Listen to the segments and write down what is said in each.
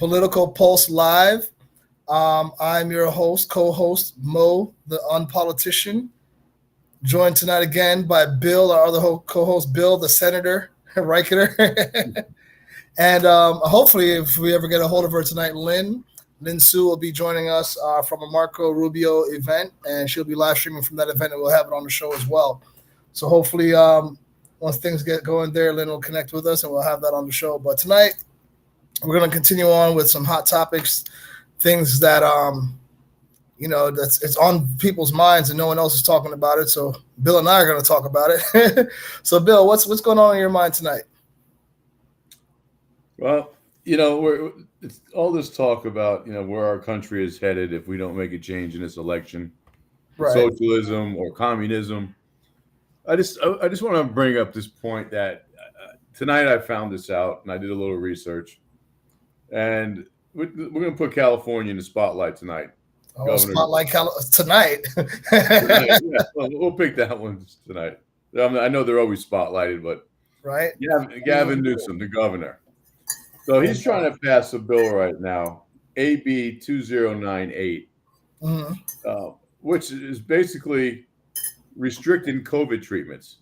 Political Pulse Live. I'm your host, co-host Mo, the unpolitician. Joined tonight again by Bill, our other co-host, Bill, the senator, Reichener. And hopefully, if we ever get a hold of her tonight, Lynn Sue will be joining us from a Marco Rubio event, and she'll be live streaming from that event, and we'll have it on the show as well. So hopefully, once things get going there, Lynn will connect with us, and we'll have that on the show. But tonight, we're going to continue on with some hot topics, things that it's on people's minds and no one else is talking about it. So Bill and I are going to talk about it. So Bill, what's going on in your mind tonight? Well, it's all this talk about where our country is headed if we don't make a change in this election, right. Socialism or communism. I just want to bring up this point that tonight I found this out and I did a little research, and we're going to put California in the spotlight tonight. Oh, spotlight tonight. Tonight. Yeah, we'll pick that one tonight. I know they're always spotlighted, but right. Gavin Newsom, the governor. So he's trying to pass a bill right now, AB 2098, which is basically restricting COVID treatments.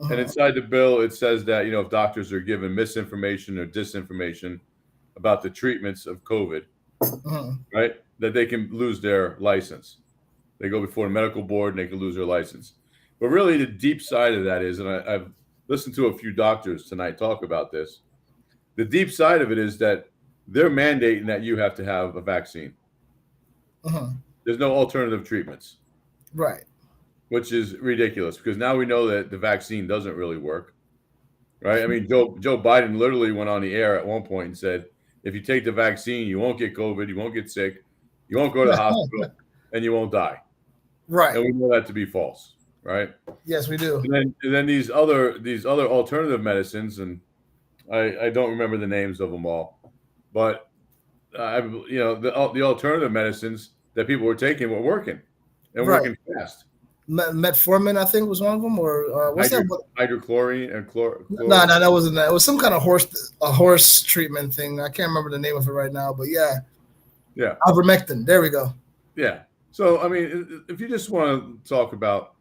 And inside the bill, it says that, if doctors are given misinformation or disinformation about the treatments of COVID, right, that they can lose their license. They go before the medical board and they can lose their license. But really the deep side of that is, and I've listened to a few doctors tonight talk about this, the deep side of it is that they're mandating that you have to have a vaccine. There's no alternative treatments. Right. Which is ridiculous because now we know that the vaccine doesn't really work. Right? I mean, Joe Biden literally went on the air at one point and said, if you take the vaccine, you won't get COVID, you won't get sick, you won't go to the hospital, and you won't die. Right. And we know that to be false. Right? Yes, we do. And then these other alternative medicines, and I don't remember the names of them all, but the alternative medicines that people were taking were working and working fast. Metformin, I think, was one of them, or what's that? Hydrochlorine and chlor. No, that wasn't that. It was some kind of horse treatment thing. I can't remember the name of it right now, but yeah. Ivermectin. There we go. Yeah. So I mean, if you just want to talk about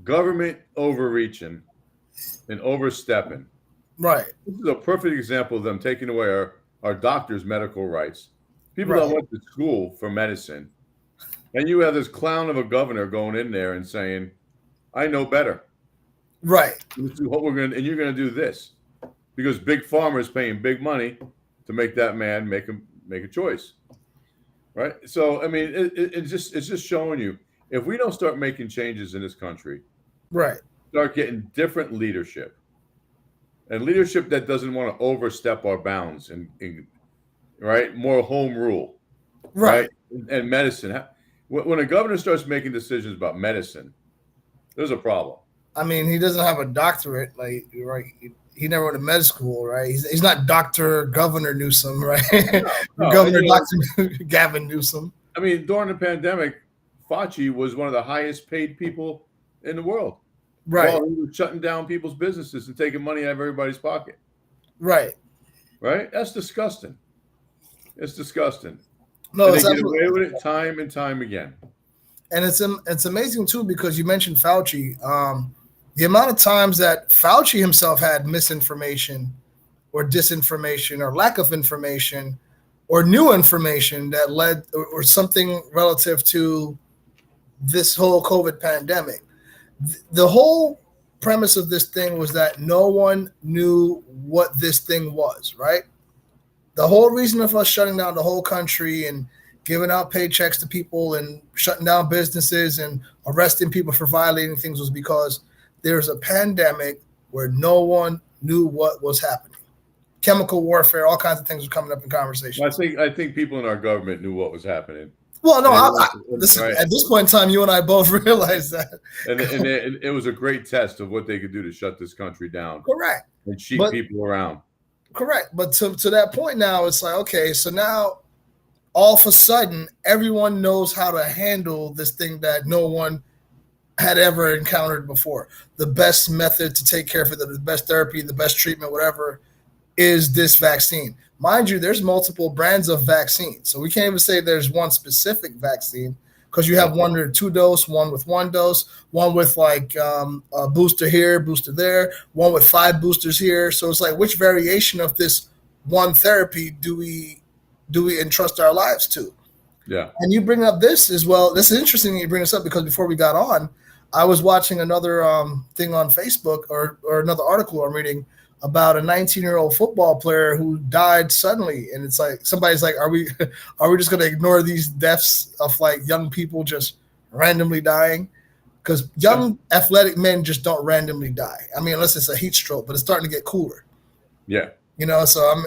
government overreaching and overstepping. Right. This is a perfect example of them taking away our doctors' medical rights. People that went to school for medicine. And you have this clown of a governor going in there and saying, I know better. Right. This is what we're going to, and you're going to do this. Because Big Pharma is paying big money to make that man make a choice. Right? So, I mean, it's just showing you, if we don't start making changes in this country, right, start getting different leadership. And leadership that doesn't want to overstep our bounds and right, more home rule, right, and medicine. When a governor starts making decisions about medicine, there's a problem. I mean, he doesn't have a doctorate, like right. He never went to med school, right? He's not Dr. Governor Newsom, right? No, Governor Dr. Gavin Newsom. I mean, during the pandemic, Fauci was one of the highest paid people in the world. Right. While he was shutting down people's businesses and taking money out of everybody's pocket. Right. Right? That's disgusting. It's disgusting. No, and they get away with it time and time again. And it's amazing, too, because you mentioned Fauci. The amount of times that Fauci himself had misinformation or disinformation or lack of information or new information that led or something relative to this whole COVID pandemic. The whole premise of this thing was that no one knew what this thing was, right? The whole reason of us shutting down the whole country and giving out paychecks to people and shutting down businesses and arresting people for violating things was because there's a pandemic where no one knew what was happening. Chemical warfare, all kinds of things were coming up in conversation. I think people in our government knew what was happening. Well, no, listen, right. At this point in time, you and I both realized that. And it was a great test of what they could do to shut this country down. Correct. And cheat people around. Correct. But to that point now, it's like, okay, so now all of a sudden, everyone knows how to handle this thing that no one had ever encountered before. The best method to take care of it, the best therapy, the best treatment, whatever. is this vaccine. Mind you, there's multiple brands of vaccine. So we can't even say there's one specific vaccine because you have one with 2 dose, one with 1 dose, one with like a booster here, booster there, one with 5 boosters here. So it's like, which variation of this one therapy do we entrust our lives to? Yeah. And you bring up this as well. This is interesting that you bring this up because before we got on, I was watching another thing on Facebook or another article I'm reading about a 19-year-old football player who died suddenly. And it's like, somebody's like, are we just going to ignore these deaths of like young people just randomly dying? Because young athletic men just don't randomly die. I mean, unless it's a heat stroke, but it's starting to get cooler. Yeah. You know, so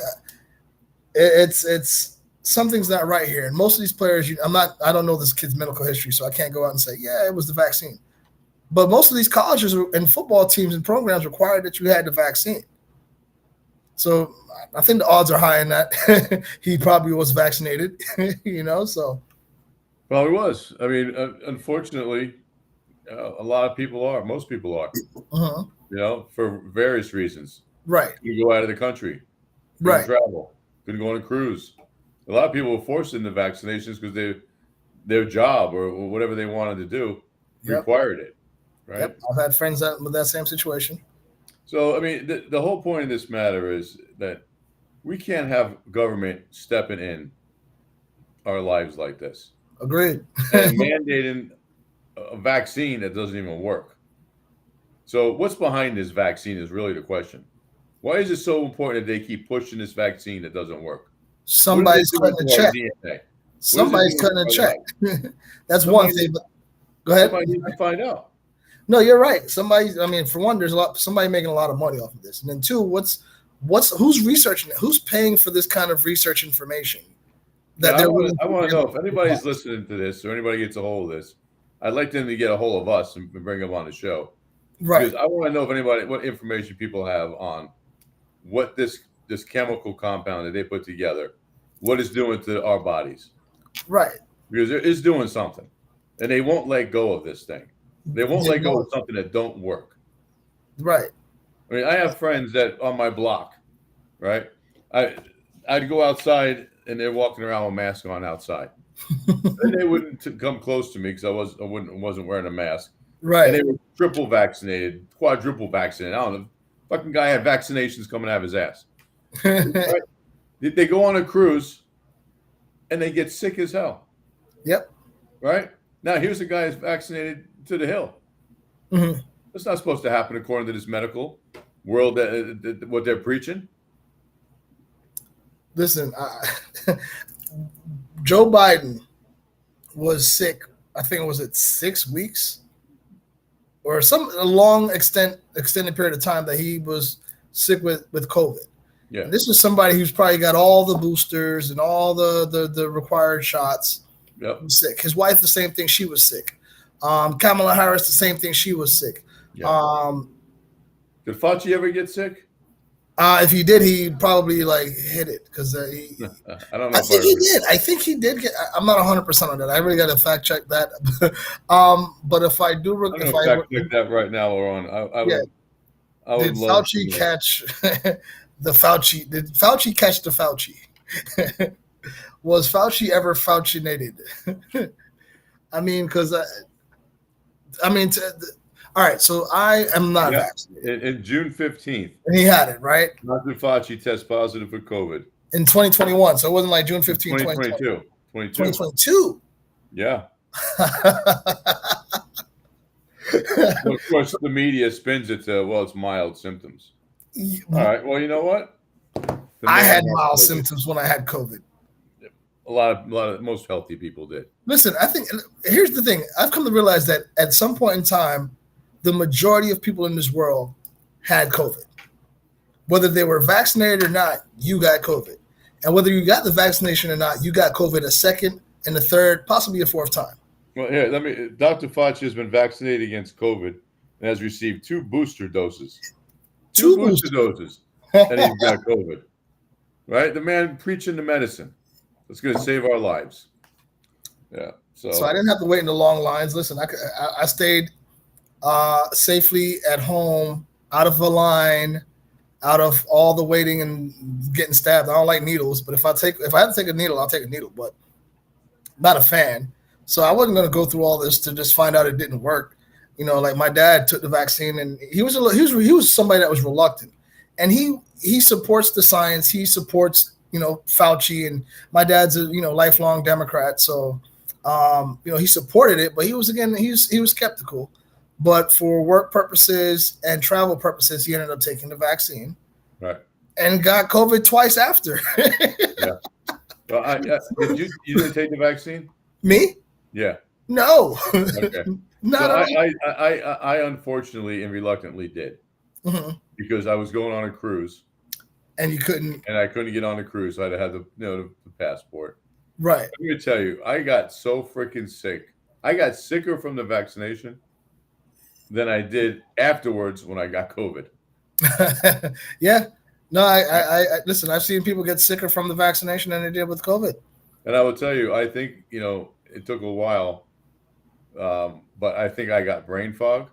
it's something's not right here. And most of these players, I don't know this kid's medical history, so I can't go out and say, yeah, it was the vaccine. But most of these colleges and football teams and programs require that you had the vaccine. So I think the odds are high in that he probably was vaccinated, you know, so. Well, he was. I mean, unfortunately, a lot of people are. Most people are, you know, for various reasons. Right. You go out of the country. Right. Travel. Couldn't go on a cruise. A lot of people were forced into vaccinations because their job or whatever they wanted to do required it. Right. Yep. I've had friends with that same situation. So, I mean, the whole point of this matter is that we can't have government stepping in our lives like this. Agreed. And mandating a vaccine that doesn't even work. So what's behind this vaccine is really the question. Why is it so important that they keep pushing this vaccine that doesn't work? Somebody's cutting a check. Somebody's cutting a check. That's one thing. But go ahead. Somebody needs to find out. No, you're right. For one, there's somebody making a lot of money off of this. And then two, who's researching it? Who's paying for this kind of research information? I want to know if anybody's listening to this or anybody gets a hold of this. I'd like them to get a hold of us and bring them on the show. Right. Because I want to know what information people have on what this chemical compound that they put together, what it's doing to our bodies. Right. Because it is doing something. And they won't let go of this thing. They won't let go of something that don't work. Right. I mean, I have friends that on my block, right? I'd go outside and they're walking around with a mask on outside. And they wouldn't come close to me because I wasn't wearing a mask. Right. And they were triple vaccinated, quadruple vaccinated. I don't know. Fucking guy had vaccinations coming out of his ass. Right? They go on a cruise and they get sick as hell. Yep. Right? Now, here's a guy who's vaccinated to the hill. Mm-hmm. That's not supposed to happen according to this medical world, what they're preaching. Listen, Joe Biden was sick, I think it was 6 weeks or a long extended period of time that he was sick with COVID. Yeah. And this is somebody who's probably got all the boosters and all the required shots. Yep. Sick. His wife, the same thing. She was sick. Kamala Harris, the same thing. She was sick. Yeah. Did Fauci ever get sick? If he did, he probably hit it because I don't know. I think he did get. I'm not 100% on that. I really got to fact check that. But if I do, I'm if I fact check that right now or on. I would did Fauci catch the Fauci? Did Fauci catch the Fauci? Was Fauci ever Faucinated? I mean, because all right, so I am not vaccinated. In June 15th. And he had it, right? Dr. Fauci test positive for COVID. In 2021, so it wasn't like June 15th, 2022. 2022. Yeah. Well, of course, the media spins it to, it's mild symptoms. All right, well, you know what? I had mild symptoms when I had COVID. A lot of most healthy people did. Listen, I think here's the thing. I've come to realize that at some point in time, the majority of people in this world had COVID. Whether they were vaccinated or not, you got COVID. And whether you got the vaccination or not, you got COVID a second and a third, possibly a fourth time. Well, here, Dr. Fauci has been vaccinated against COVID and has received 2 booster doses. 2 booster doses. And he's got COVID. Right? The man preaching the medicine. It's going to save our lives. Yeah. So I didn't have to wait in the long lines. Listen, I stayed safely at home, out of a line, out of all the waiting and getting stabbed. I don't like needles, but if I had to take a needle, I'll take a needle, but not a fan. So I wasn't going to go through all this to just find out it didn't work. Like my dad took the vaccine, and he was somebody that was reluctant, and he supports the science. He supports Fauci, and my dad's a lifelong Democrat, so he supported it, but he was skeptical. But for work purposes and travel purposes, he ended up taking the vaccine, right, and got COVID twice after. Yeah. Well, you didn't take the vaccine? Me? Yeah. No. Okay. Not so I unfortunately and reluctantly did, because I was going on a cruise, and you couldn't, and I couldn't get on the cruise. So I had to have the passport. Right. Let me tell you, I got so freaking sick. I got sicker from the vaccination than I did afterwards when I got COVID. Yeah. No, I listen, I've seen people get sicker from the vaccination than they did with COVID. And I will tell you, I think, it took a while, but I think I got brain fog.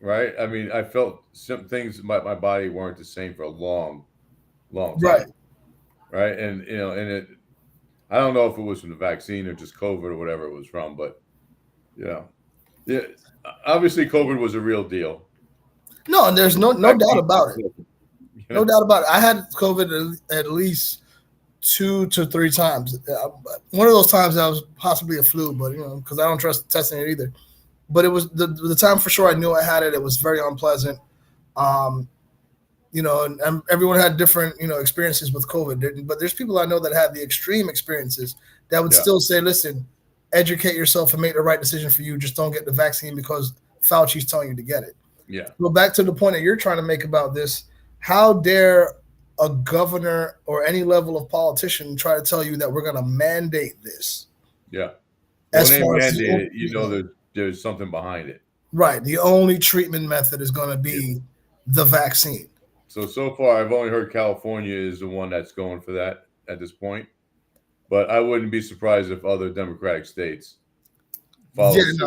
Right? I mean, I felt some things my body weren't the same for a long time. Right. And, I don't know if it was from the vaccine or just COVID or whatever it was from, but yeah, obviously COVID was a real deal. No, and there's no doubt about it. No doubt about it. I had COVID at least 2 to 3 times. One of those times I was possibly a flu, but because I don't trust testing it either. But it was the time for sure I knew I had it. It was very unpleasant. And everyone had different experiences with COVID. But there's people I know that had the extreme experiences that would still say, listen, educate yourself and make the right decision for you. Just don't get the vaccine because Fauci's telling you to get it. Yeah. Well, back to the point that you're trying to make about this. How dare a governor or any level of politician try to tell you that we're going to mandate this? Yeah. As when far they as mandate it, there's something behind it. Right. The only treatment method is going to be the vaccine. So far, I've only heard California is the one that's going for that at this point. But I wouldn't be surprised if other Democratic states follow suit.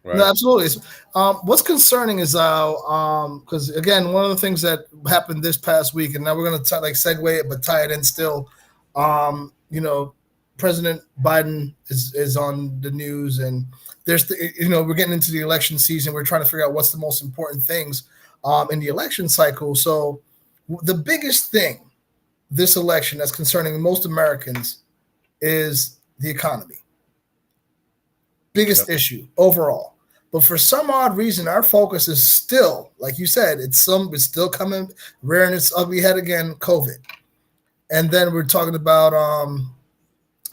Right? No, absolutely. What's concerning is because again, one of the things that happened this past week, and now we're going to segue it, but tie it in still. President Biden is on the news, and there's we're getting into the election season. We're trying to figure out what's the most important things in the election cycle. So the biggest thing this election that's concerning most Americans is the economy. Biggest issue overall. But for some odd reason, our focus is still, like you said, it's still coming, rearing its ugly head again, COVID. And then we're talking about,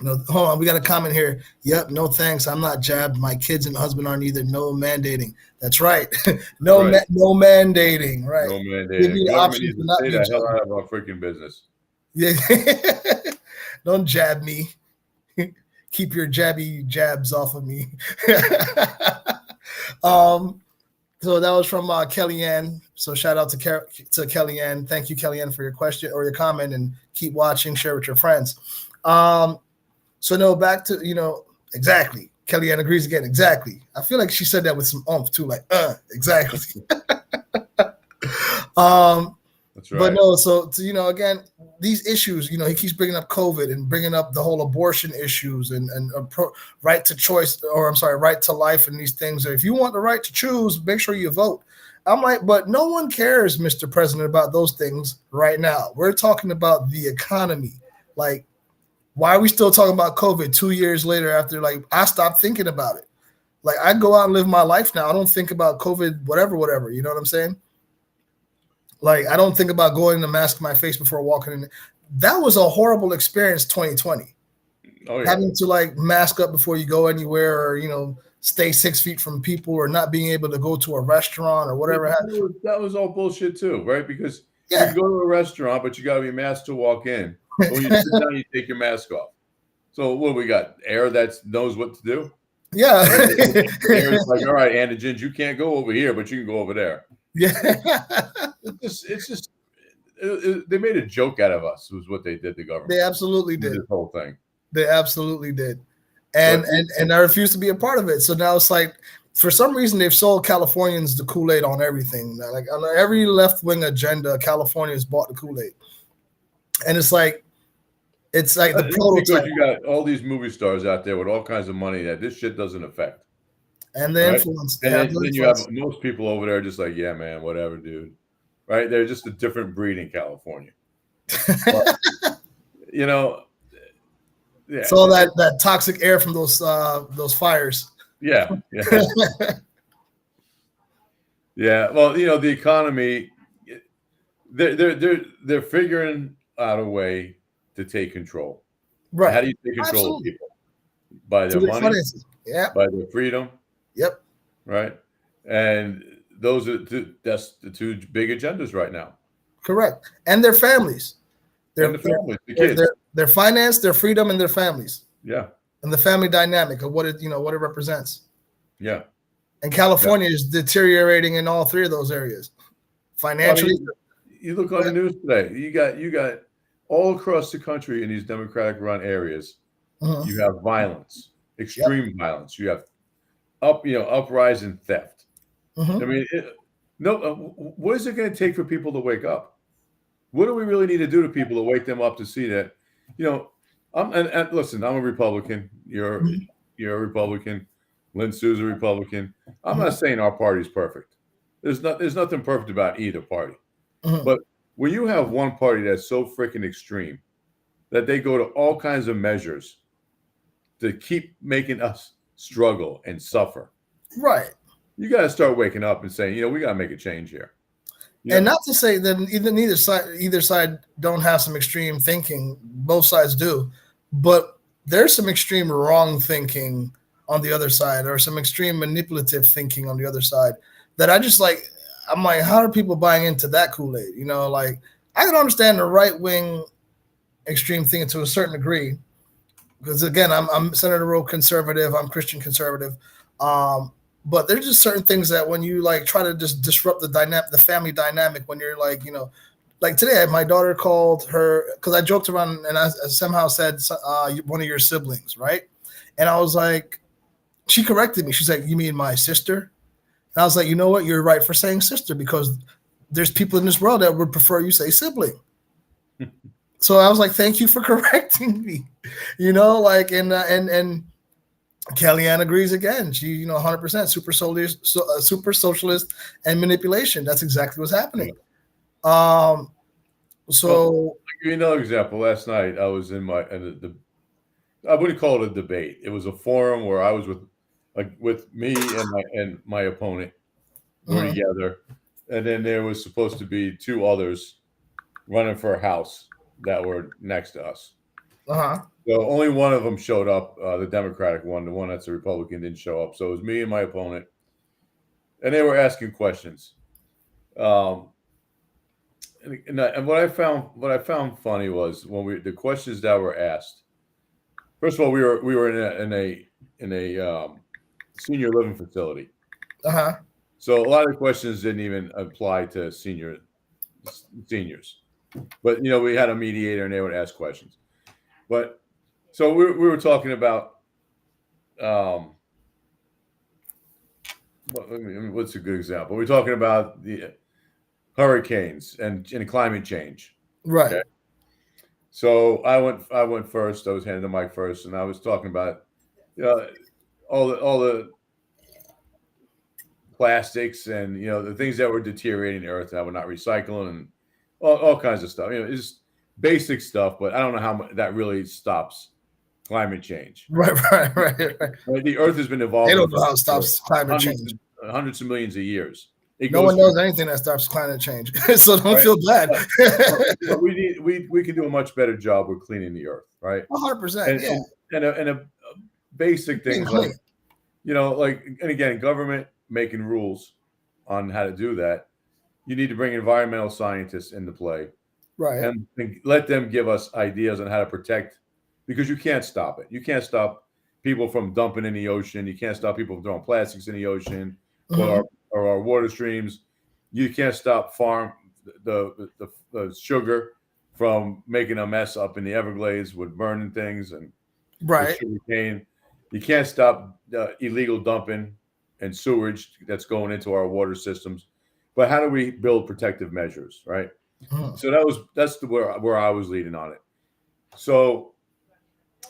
hold on, we got a comment here. Yep, no thanks. I'm not jabbed. My kids and husband aren't either. No mandating. That's right. No mandating. Right. No mandating. Give me the option to not be jabbed. Hell out of our freaking business. Yeah. Don't jab me. Keep your jabby jabs off of me. So that was from Kellyanne. So shout out to Kellyanne. Thank you, Kellyanne, for your question or your comment, and keep watching, share with your friends. So no, back to, exactly. Kellyanne agrees again. Exactly. I feel like she said that with some oomph too, like, exactly. That's right. But no, so again, these issues, he keeps bringing up COVID and bringing up the whole abortion issues and right to choice, right to life and these things. If you want the right to choose, make sure you vote. I'm like, but no one cares, Mr. President, about those things right now. We're talking about the economy. Like, why are we still talking about COVID 2 years later after, I stopped thinking about it? Like, I go out and live my life now. I don't think about COVID, whatever. You know what I'm saying? Like, I don't think about going to mask my face before walking in. That was a horrible experience, 2020. Oh, yeah. Having to, mask up before you go anywhere or, stay 6 feet from people or not being able to go to a restaurant or whatever. That was all bullshit, too, right? Because you go to a restaurant, but you got to be masked to walk in. When you sit down, you take your mask off. So what we got? Air that knows what to do? Yeah. Air's like, all right, antigens, you can't go over here, but you can go over there. Yeah. It's just they made a joke out of us, was what they did, the government. They absolutely did. This whole thing. They absolutely did. And I refuse to be a part of it. So now it's like, for some reason they've sold Californians the Kool-Aid on everything. Like on every left-wing agenda, California's bought the Kool-Aid, and it's like the prototype. Because you got all these movie stars out there with all kinds of money that this shit doesn't affect. And the influence. And then you have most people over there just like, yeah, man, whatever, dude. Right? They're just a different breed in California. But, yeah. It's all that toxic air from those fires. Yeah. Yeah. Well, the economy, they're figuring out a way to take control. Right. How do you take control of people? By their money, by their freedom. Yep. Right. And that's the two big agendas right now. Correct. And their families. The kids. Their finance, their freedom, and their families. Yeah. And the family dynamic of what it represents. Yeah. And California is deteriorating in all three of those areas. Financially. You look on the news today. You got all across the country in these Democratic run areas, you have violence, extreme violence. You have uprising theft. I mean, what is it going to take for people to wake up? What do we really need to do to people to wake them up to see that, listen, I'm a Republican. You're a Republican. Lynn Sue's a Republican. I'm not saying our party's perfect. There's nothing perfect about either party. But when you have one party that's so freaking extreme that they go to all kinds of measures to keep making us struggle and suffer. Right. You got to start waking up and saying, we got to make a change here. And not to say that either side don't have some extreme thinking. Both sides do. But there's some extreme wrong thinking on the other side, or some extreme manipulative thinking on the other side that I'm like, how are people buying into that Kool-Aid? Like, I can understand the right-wing extreme thinking to a certain degree, because again, I'm Senator Rowe conservative, I'm Christian conservative, but there's just certain things that when you try to just disrupt the family dynamic, when you're like today, my daughter called her because I joked around and I somehow said one of your siblings, right? And I was like, she corrected me. She's like, "You mean my sister?" And I was like, "You know what? You're right for saying sister, because there's people in this world that would prefer you say sibling." So I was like, "Thank you for correcting me," and Kellyanne agrees again. She, 100% super socialist and manipulation. That's exactly what's happening. I'll give you another example. Last night I was in I wouldn't call it a debate. It was a forum where I was with me and my opponent were together, and then there was supposed to be two others running for a house that were next to us. So only one of them showed up. The Democratic one, the one that's a Republican, didn't show up. So it was me and my opponent, and they were asking questions. And what I found funny was when the questions that were asked. First of all, we were in a senior living facility. So a lot of questions didn't even apply to seniors. But we had a mediator and they would ask questions. But so we were talking about what's a good example? We're talking about the hurricanes and climate change. Right. Okay? So I went first. I was handing the mic first, and I was talking about all the plastics and the things that were deteriorating the earth that were not recycling and all kinds of stuff. It's basic stuff, but I don't know how that really stops climate change. Right. The earth has been evolving. They don't know how it stops climate change. Hundreds of millions of years. No one knows anything that stops climate change, so don't feel bad. We can do a much better job with cleaning the earth, right? 100%. And a basic things like, and again, government making rules on how to do that. You need to bring environmental scientists into play, right? And let them give us ideas on how to protect, because you can't stop it. You can't stop people from dumping in the ocean. You can't stop people from throwing plastics in the ocean. Or our water streams. You can't stop the sugar from making a mess up in the Everglades with burning things and right. sugar cane. You can't stop illegal dumping and sewage that's going into our water systems, but how do we build protective measures, right? So that's where I was leading on it. So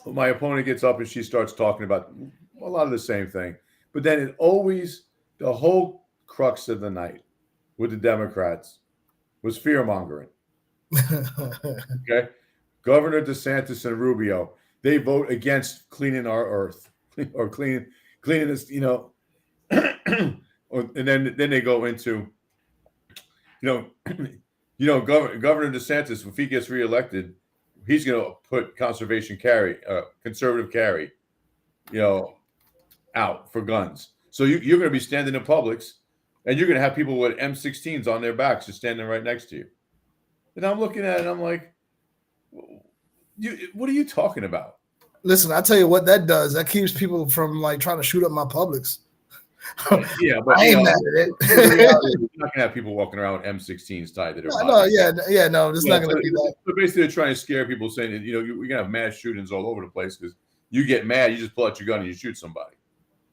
my opponent gets up and she starts talking about a lot of the same thing, but then the whole crux of the night with the Democrats was fear mongering. Okay, Governor DeSantis and Rubio, they vote against cleaning our earth or cleaning this, and then they go into, Governor DeSantis, if he gets reelected, he's going to put conservative carry, out for guns. So you're going to be standing in Publix, and you're going to have people with M16s on their backs just standing right next to you. And I'm looking at it, and I'm like, what are you talking about? Listen, I tell you what that does. That keeps people from like trying to shoot up my Publix. Yeah, but I ain't mad at it. You're not gonna have people walking around with M16s tied to their body. No, it's not gonna be that. So basically, they're trying to scare people, saying that you're gonna have mass shootings all over the place because you get mad, you just pull out your gun and you shoot somebody.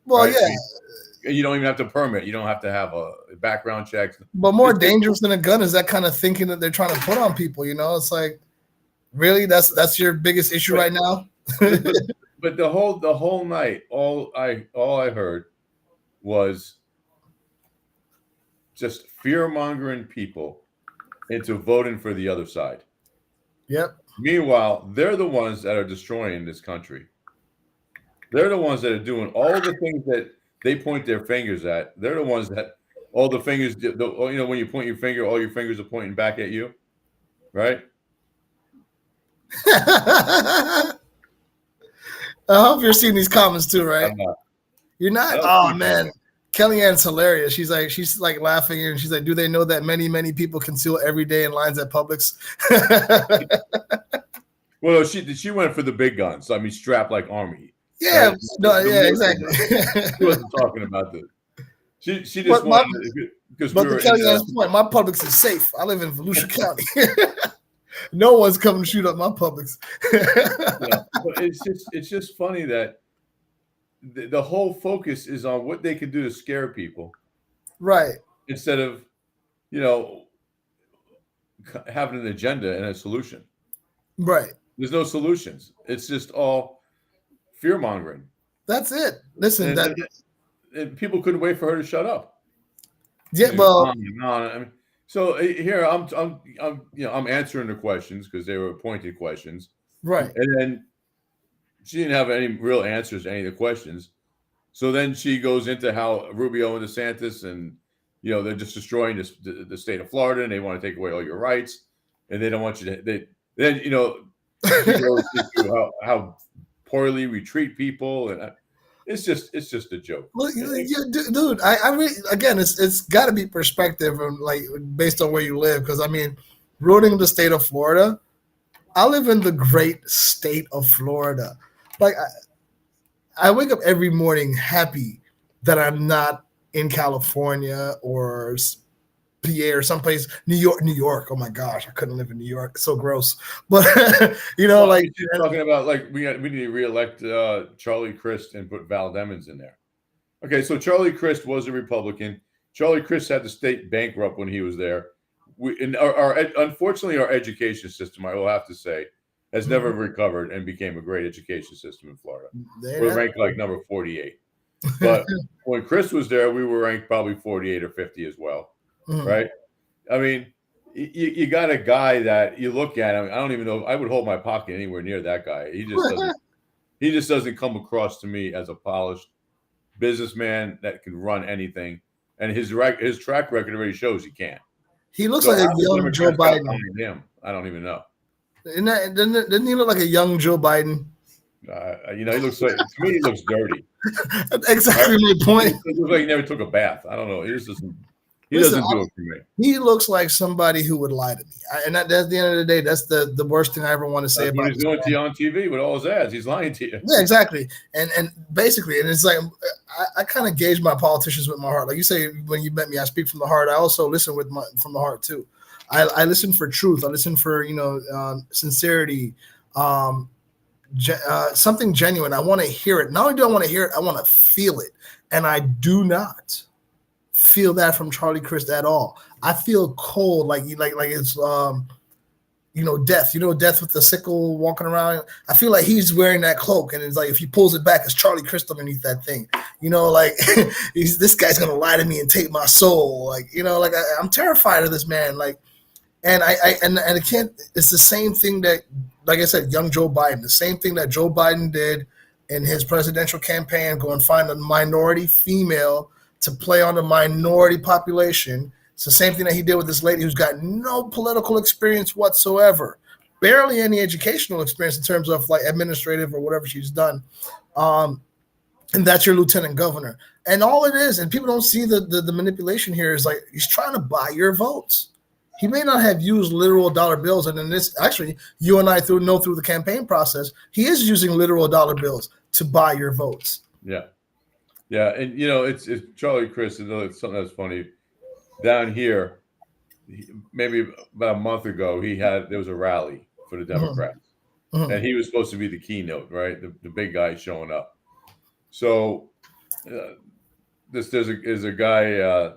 Well, right? yeah. You don't even have to permit. You don't have to have a background check. But more dangerous than a gun is that kind of thinking that they're trying to put on people. It's like, really, that's your biggest issue right now. but the whole night, all I heard was just fear-mongering people into voting for the other side. Yep. Meanwhile, they're the ones that are destroying this country. They're the ones that are doing all the things that they point their fingers at. They're the ones that all the fingers, when you point your finger, all your fingers are pointing back at you, right? I hope you're seeing these comments too, right? I'm not. You're not? Oh man, Kellyanne's hilarious. She's like laughing and she's like, "Do they know that many people conceal every day in lines at Publix?" Well, she went for the big guns. I mean, strapped like army. Yeah, right? Exactly. She wasn't talking about this. She just wanted because But to Kellyanne's point, my Publix is safe. I live in Volusia County. No one's coming to shoot up my Publix. But it's just funny that the whole focus is on what they can do to scare people, right? Instead of having an agenda and a solution. Right. There's no solutions. It's just all fear mongering. That's it. Listen, and people couldn't wait for her to shut up. Yeah, well, I mean, so here I'm answering the questions because they were pointed questions, right? And then she didn't have any real answers to any of the questions. So then she goes into how Rubio and DeSantis and they're just destroying the state of Florida and they want to take away all your rights and they don't want you to. Then she goes into how poorly we treat people and it's just a joke. Well, dude, I really, again, it's got to be perspective and like based on where you live because I mean, ruining the state of Florida. I live in the great state of Florida. Like I wake up every morning happy that I'm not in California or PA or someplace, New York. Oh my gosh, I couldn't live in New York. So gross. But like you're talking about like we need to reelect Charlie Crist and put Val Demings in there. Okay, so Charlie Crist was a Republican. Charlie Crist had the state bankrupt when he was there. Unfortunately, our education system, I will have to say, has never recovered and became a great education system in Florida. We're ranked like number 48. But when Chris was there, we were ranked probably 48 or 50 as well, right? I mean, you got a guy that you look at him. I don't even know if I would hold my pocket anywhere near that guy. He just doesn't come across to me as a polished businessman that can run anything. And his track record already shows he can't. He looks like a young Joe Biden. I don't even know. Didn't he look like a young Joe Biden? He looks like to me. He looks dirty. That's exactly my point. He looks like he never took a bath. I don't know. He doesn't do it for me. He looks like somebody who would lie to me. And at the end of the day, that's the worst thing I ever want to say about. He's doing to you on TV with all his ads. He's lying to you. Yeah, exactly. And basically, and it's like I kind of gauge my politicians with my heart. Like you say, when you met me, I speak from the heart. I also listen from the heart too. I listen for truth. I listen for sincerity, something genuine. I want to hear it. Not only do I want to hear it, I want to feel it, and I do not feel that from Charlie Crist at all. I feel cold, like it's death. Death with the sickle walking around. I feel like he's wearing that cloak, and it's like if he pulls it back, it's Charlie Crist underneath that thing. Like this guy's gonna lie to me and take my soul. I'm terrified of this man. And I can't. It's the same thing that, like I said, young Joe Biden. The same thing that Joe Biden did in his presidential campaign. Go and find a minority female to play on the minority population. It's the same thing that he did with this lady who's got no political experience whatsoever, barely any educational experience in terms of like administrative or whatever she's done. And that's your lieutenant governor. And all it is, and people don't see the manipulation here, is like he's trying to buy your votes. He may not have used literal dollar bills, and in this, actually, you and I know through the campaign process, he is using literal dollar bills to buy your votes. Yeah, and it's Charlie Crist. It's something that's funny. Down here, maybe about a month ago, there was a rally for the Democrats, and he was supposed to be the keynote, right? The big guy showing up. So there's a guy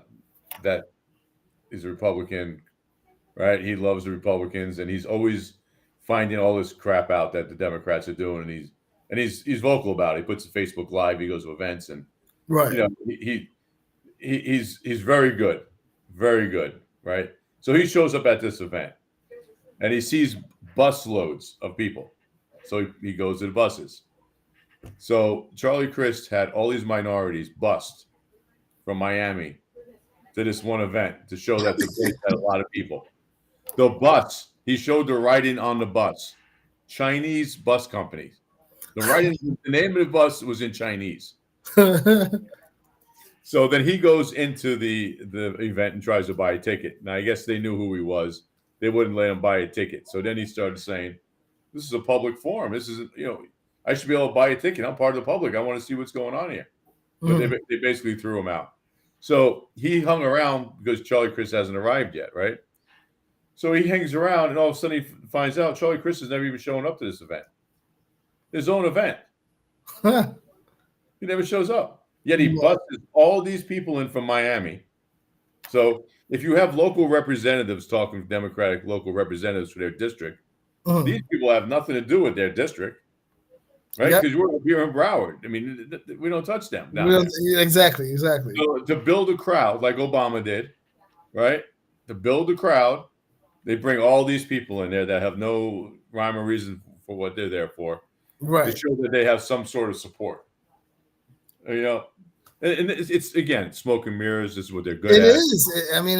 that is a Republican. Right, he loves the Republicans, and he's always finding all this crap out that the Democrats are doing, and he's vocal about it. He puts a Facebook Live, he goes to events, and right, he's very good, right? So he shows up at this event, and he sees bus loads of people, so he goes to the buses. So Charlie Crist had all these minorities bussed from Miami to this one event to show that the place had a lot of people. The bus, he showed the writing on the bus. Chinese bus companies. The name of the bus was in Chinese. So then he goes into the event and tries to buy a ticket. Now, I guess they knew who he was. They wouldn't let him buy a ticket. So then he started saying, this is a public forum. This is, I should be able to buy a ticket. I'm part of the public. I want to see what's going on here. But they basically threw him out. So he hung around because Charlie Crist hasn't arrived yet, right? So he hangs around, and all of a sudden he finds out Charlie Crist is never even showing up to this event. His own event. He never shows up. Yet he busted all these people in from Miami. So if you have local representatives talking, Democratic local representatives for their district, these people have nothing to do with their district, right? Because we're here in Broward. I mean, we don't touch them. Exactly. So to build a crowd like Obama did, right? To build a crowd, they bring all these people in there that have no rhyme or reason for what they're there for, right? To show that they have some sort of support. And it's again, smoke and mirrors. This is what they're good at. It is. I mean,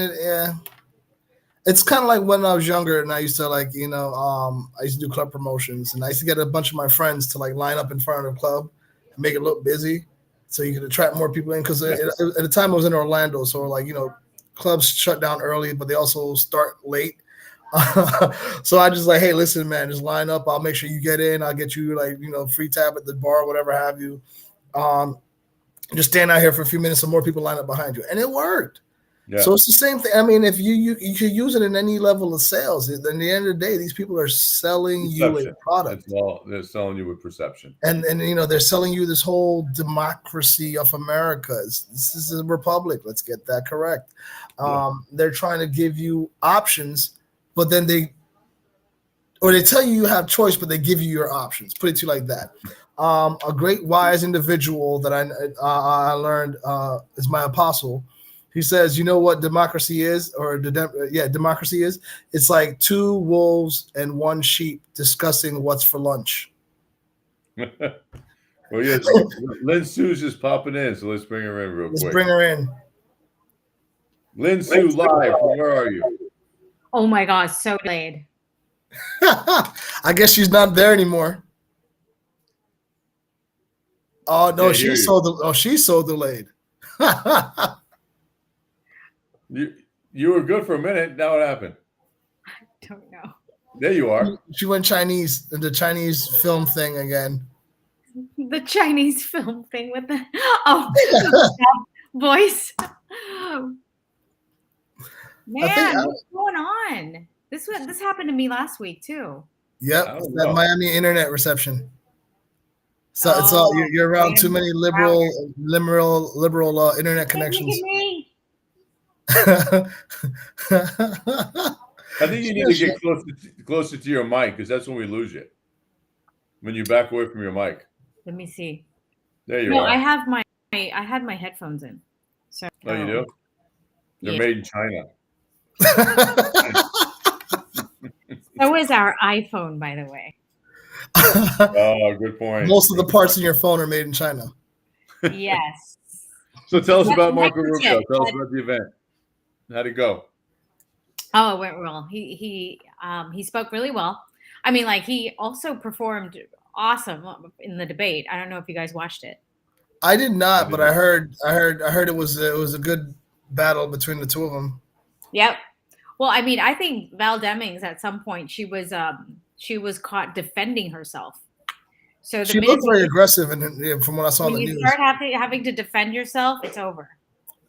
it's kind of like when I was younger, and I used to I used to do club promotions, and I used to get a bunch of my friends to line up in front of the club and make it look busy, so you could attract more people in. Because at the time I was in Orlando, so clubs shut down early, but they also start late. So I just hey, listen, man, just line up. I'll make sure you get in. I'll get you free tab at the bar, whatever have you. Just stand out here for a few minutes, so more people line up behind you, and it worked. Yeah. So it's the same thing. I mean, if you could use it in any level of sales. At the end of the day, these people are selling you a product. They're selling you with perception, and they're selling you this whole democracy of America. This is a republic. Let's get that correct. They're trying to give you options. But then they tell you have choice, but they give you your options. Put it to you like that. A great wise individual that I learned is my apostle. He says, you know what democracy is, democracy is. It's like two wolves and one sheep discussing what's for lunch. Well, yes, Lynn Sue's just popping in, so let's bring her in real quick. Let's bring her in. Lynn Sue, live. Where are you? Oh my gosh, so delayed. I guess she's not there anymore. Oh no, she's so delayed. You were good for a minute. Now what happened? I don't know. There you are. She went Chinese, the Chinese film thing again. The Chinese film thing with the voice. Man, what's going on? This happened to me last week too. Yep, that Miami internet reception. So it's all Oh, you're around too Brandon many Crowder. liberal internet Look connections. at me. I think you need to get closer to your mic because that's when we lose you. When you back away from your mic. Let me see. There you No, are. I had my headphones in. So Oh, you do? They're yeah. made in China. So is our iPhone, by the way. Oh, good point. Most of the parts in your phone are made in China. Yes. So tell us That's about my Marco Rubio. tip. Tell us about the event. How'd it go? Oh, it went well. He spoke really well. I mean, like he also performed awesome in the debate. I don't know if you guys watched it. I did not, but I didn't. heard it was a good battle between the two of them. Yep. Well, I mean, I think Val Demings at some point she was caught defending herself. So the She minute looked very aggressive, and from what I saw on when the you news. start having to defend yourself, it's over.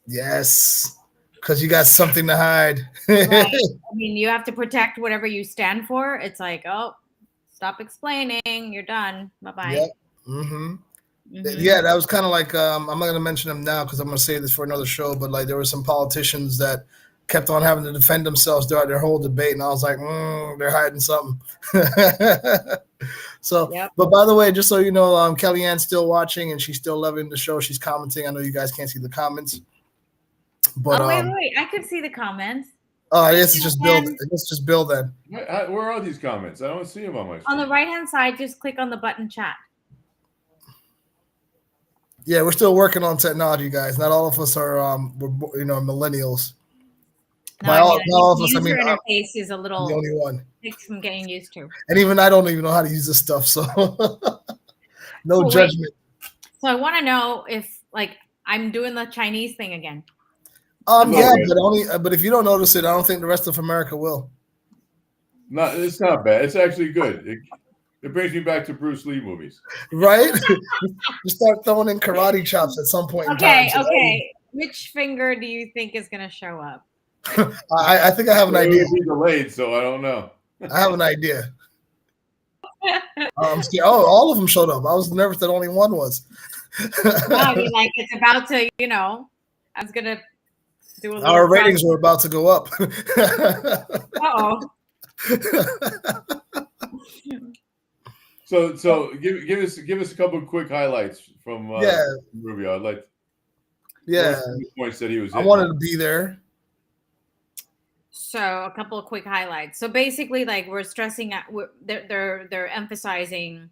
Yes, because you got something to hide. Right. I mean, you have to protect whatever you stand for. It's like, oh, stop explaining. You're done. Bye bye. Yep. Mm-hmm. Yeah, that was kind of like I'm not going to mention them now because I'm going to save this for another show. But like, there were some politicians that kept on having to defend themselves throughout their whole debate, and I was like, they're hiding something. So, Yep. But by the way, just so you know, Kellyanne's still watching and she's still loving the show. She's commenting. I know you guys can't see the comments, but wait! I could see the comments. Oh, I guess it's just Bill. It's just Bill then. Where are these comments? I don't see them on my screen. On the right-hand side, just click on the button chat. Yeah, we're still working on technology, guys. Not all of us are, millennials. No, By all of us, I user mean, interface is a I'm little the only one. takes some getting used to. And even I don't even know how to use this stuff, so no judgment. So I want to know if, like, I'm doing the Chinese thing again. Yeah, but if you don't notice it, I don't think the rest of America will. No, it's not bad. It's actually good. It brings me back to Bruce Lee movies. Right? You start throwing in karate chops at some point in time. Okay. Which finger do you think is going to show up? I think I have an idea. It would be delayed, so I don't know. I have an idea. I'm scared. Oh, all of them showed up. I was nervous that only one was. I mean, like, it's about to, I was going to do a little. Our ratings were about to go up. Uh-oh. So give us a couple of quick highlights from Rubio. I'd like. Yeah. Points that he was. I wanted to be there. So a couple of quick highlights. So basically, like, we're stressing at they're emphasizing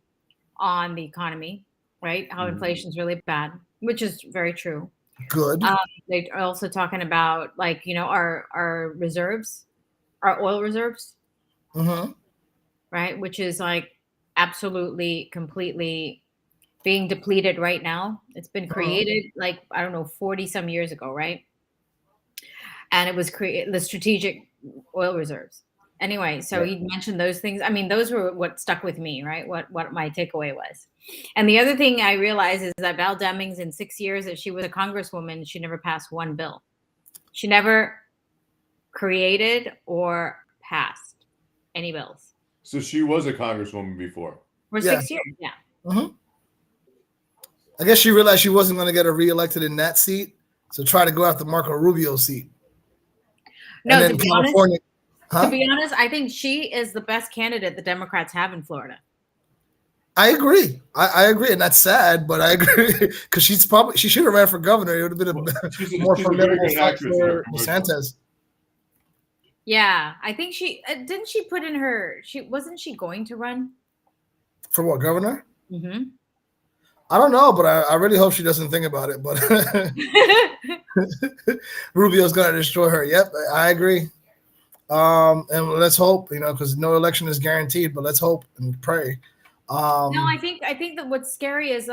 on the economy, right? How inflation's really bad, which is very true. Good. They're also talking about, like, our reserves, our oil reserves, right? Which is like absolutely, completely being depleted right now. It's been created like, I don't know, 40 some years ago, right? And it was created, the strategic oil reserves. Anyway, so he mentioned those things. I mean, those were what stuck with me, right? What my takeaway was. And the other thing I realized is that Val Demings, in 6 years that she was a congresswoman, she never passed one bill. She never created or passed any bills. So she was a congresswoman before. For 6 years, yeah. I guess she realized she wasn't going to get her reelected in that seat, so try to go after Marco Rubio's seat. No, to be honest, I think she is the best candidate the Democrats have in Florida. I agree. I agree, and that's sad, but I agree because she should have ran for governor. It would have been a more formidable fight for DeSantis. Yeah, I think she didn't. She put in her. Wasn't she going to run for what, governor? Mm-hmm. I don't know, but I really hope she doesn't think about it. But Rubio's going to destroy her. Yep, I agree. And let's hope, because no election is guaranteed, but let's hope and pray. No, I think that what's scary is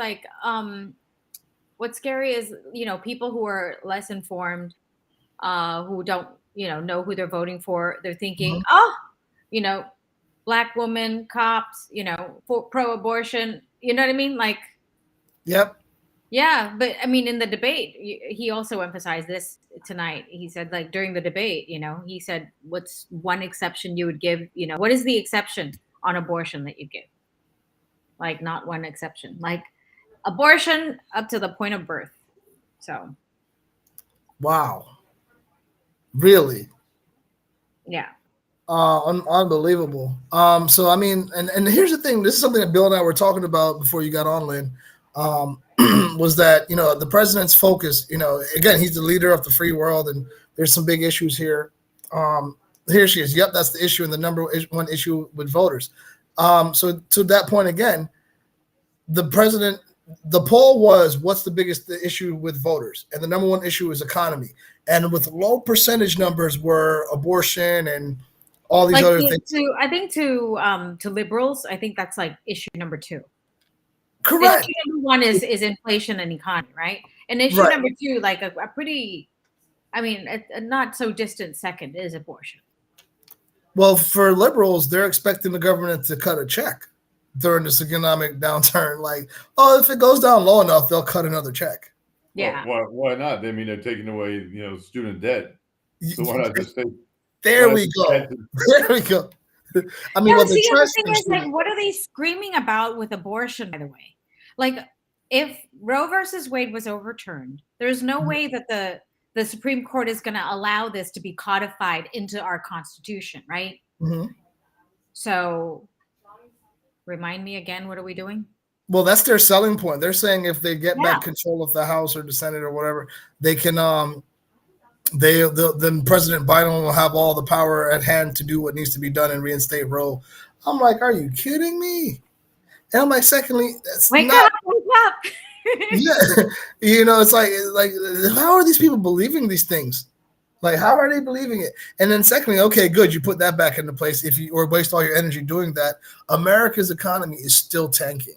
people who are less informed, who don't, know who they're voting for. They're thinking, black woman, cops, for pro-abortion. You know what I mean? Like, yep. Yeah, but I mean, in the debate, he also emphasized this tonight. He said, like, during the debate, he said, what's one exception you would give? What is the exception on abortion that you give? Like, not one exception. Like, abortion up to the point of birth. So, Wow. Really? yeah. Unbelievable. So I mean, and here's the thing. This is something that Bill and I were talking about before you got on, Lynn. Was that the president's focus? Again, he's the leader of the free world, and there's some big issues here. Here she is. Yep, that's the issue, and the number one issue with voters. So to that point again, the president. The poll was, what's the biggest issue with voters? And the number one issue is economy. And with low percentage numbers were abortion and all these other things. I think to liberals, I think that's like issue number 2. Correct. Issue number 1 is inflation and economy, right? And issue Right. number 2, like a pretty, I mean, a not so distant second is abortion. Well, for liberals, they're expecting the government to cut a check during this economic downturn. Like, oh, if it goes down low enough, they'll cut another check. Yeah. Well, why not? I mean, they're taking away, student debt. So why not just take? There we go. There we go. I mean, the thing is, like, what are they screaming about with abortion, by the way? Like, if Roe versus Wade was overturned, there's no way that the Supreme Court is going to allow this to be codified into our Constitution, right? Mm-hmm. So, remind me again, what are we doing? Well, that's their selling point. They're saying if they get back control of the House or the Senate or whatever, they can then President Biden will have all the power at hand to do what needs to be done and reinstate Roe. I'm like, are you kidding me? And I'm like, secondly, that's wake not, up. Yeah, it's like how are these people believing these things? Like, how are they believing it? And then secondly, okay, good, you put that back into place. If you or waste all your energy doing that, America's economy is still tanking.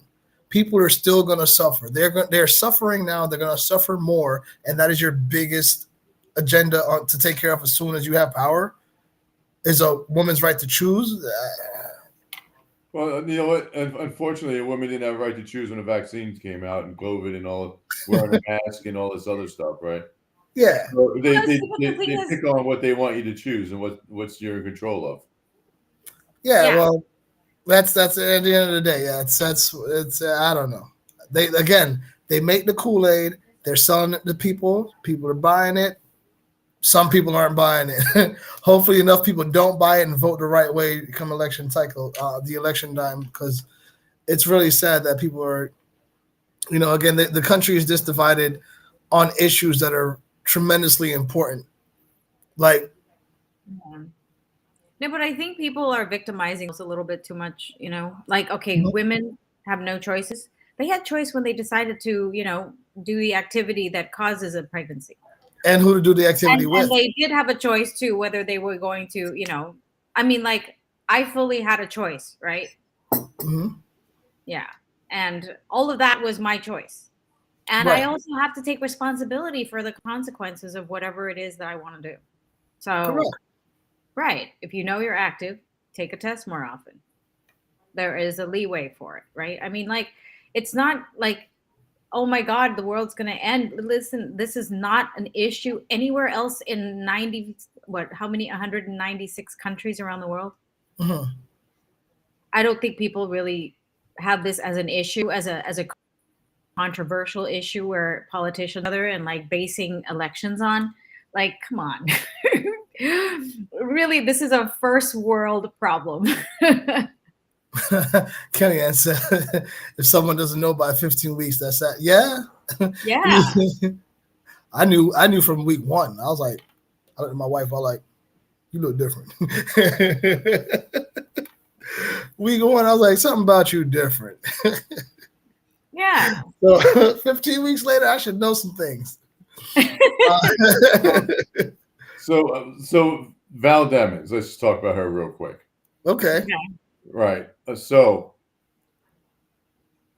People are still going to suffer. They're suffering now. They're going to suffer more, and that is your biggest agenda to take care of as soon as you have power. Is a woman's right to choose. Well, you know what? Unfortunately, a woman didn't have a right to choose when the vaccines came out and COVID and all, wearing a mask and all this other stuff, right? Yeah. So they pick on what they want you to choose and what's you're in control of. Yeah. Well, that's at the end of the day. Yeah, it's I don't know. They make the Kool-Aid. They're selling it to people. People are buying it. Some people aren't buying it. Hopefully enough people don't buy it and vote the right way come election cycle, the election time, because it's really sad that people are, again, the country is just divided on issues that are tremendously important. Like, no, but I think people are victimizing us a little bit too much, like, okay, women have no choices. They had choice when they decided to, do the activity that causes a pregnancy. And who to do the activity with. And they did have a choice too, whether they were going to, I mean, like, I fully had a choice, right? Mm-hmm. Yeah. And all of that was my choice. And I also have to take responsibility for the consequences of whatever it is that I want to do. So, right. If you know you're active, take a test more often. There is a leeway for it, right? I mean, like, it's not like, oh my God, the world's going to end. Listen, this is not an issue anywhere else in 196 countries around the world. Mm-hmm. I don't think people really have this as an issue, as a controversial issue where politicians are and like basing elections on. Like, come on. Really, this is a first world problem. Kenny said, if someone doesn't know by 15 weeks, that's that. Yeah. Yeah. I knew from week 1. I was like, I looked at my wife, I was like, you look different. Week 1, I was like, something about you different. Yeah. So 15 weeks later, I should know some things. So Val Demings, let's just talk about her real quick. Okay. Right. So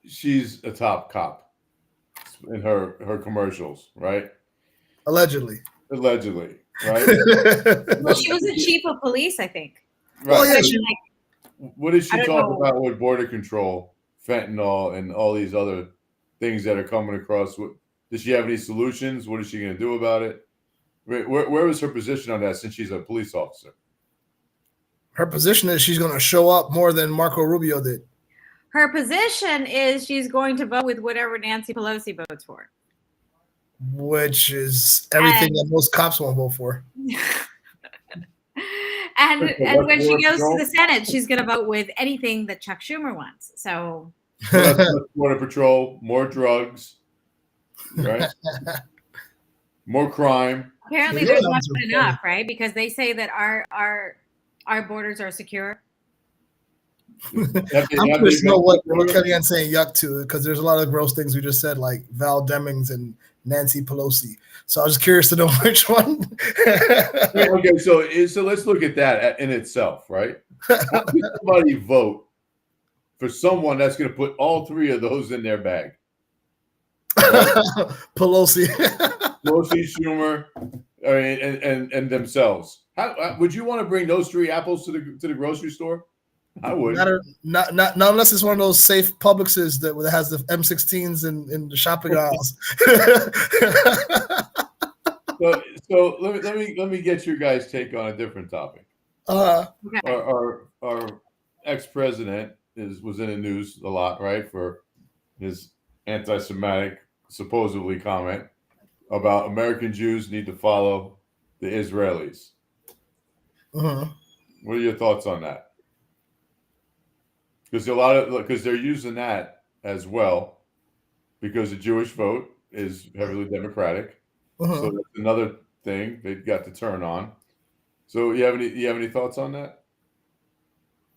she's a top cop in her commercials, right? Allegedly, right? Well, she was the chief of police, I think. Right. Well, yeah, what did she talk about with border control, fentanyl, and all these other things that are coming across? Does she have any solutions? What is she going to do about it? Where was her position on that since she's a police officer? Her position is she's going to show up more than Marco Rubio did. Her position is she's going to vote with whatever Nancy Pelosi votes for. Which is everything that most cops won't vote for. and when she goes to the Senate, she's going to vote with anything that Chuck Schumer wants. So that's Border Patrol, more drugs, right? More crime. Apparently, there's not enough, right? Because they say that our borders are secure. I'm curious to know what Kellyanne's saying yuck to, because there's a lot of gross things we just said, like Val Demings and Nancy Pelosi. So I was curious to know which one. Okay, so let's look at that in itself, right? How can somebody vote for someone that's going to put all three of those in their bag? Right? Pelosi, Schumer, and themselves. How would you want to bring those three apples to the grocery store? I would. Not unless it's one of those safe Publixes that has the M16s in the shopping aisles. So let me get your guys' take on a different topic. Our ex-president was in the news a lot, right, for his anti-Semitic supposedly comment about American Jews need to follow the Israelis. What are your thoughts on that? Because they're using that as well, because the Jewish vote is heavily Democratic. So that's another thing they got to turn on. So you have any thoughts on that?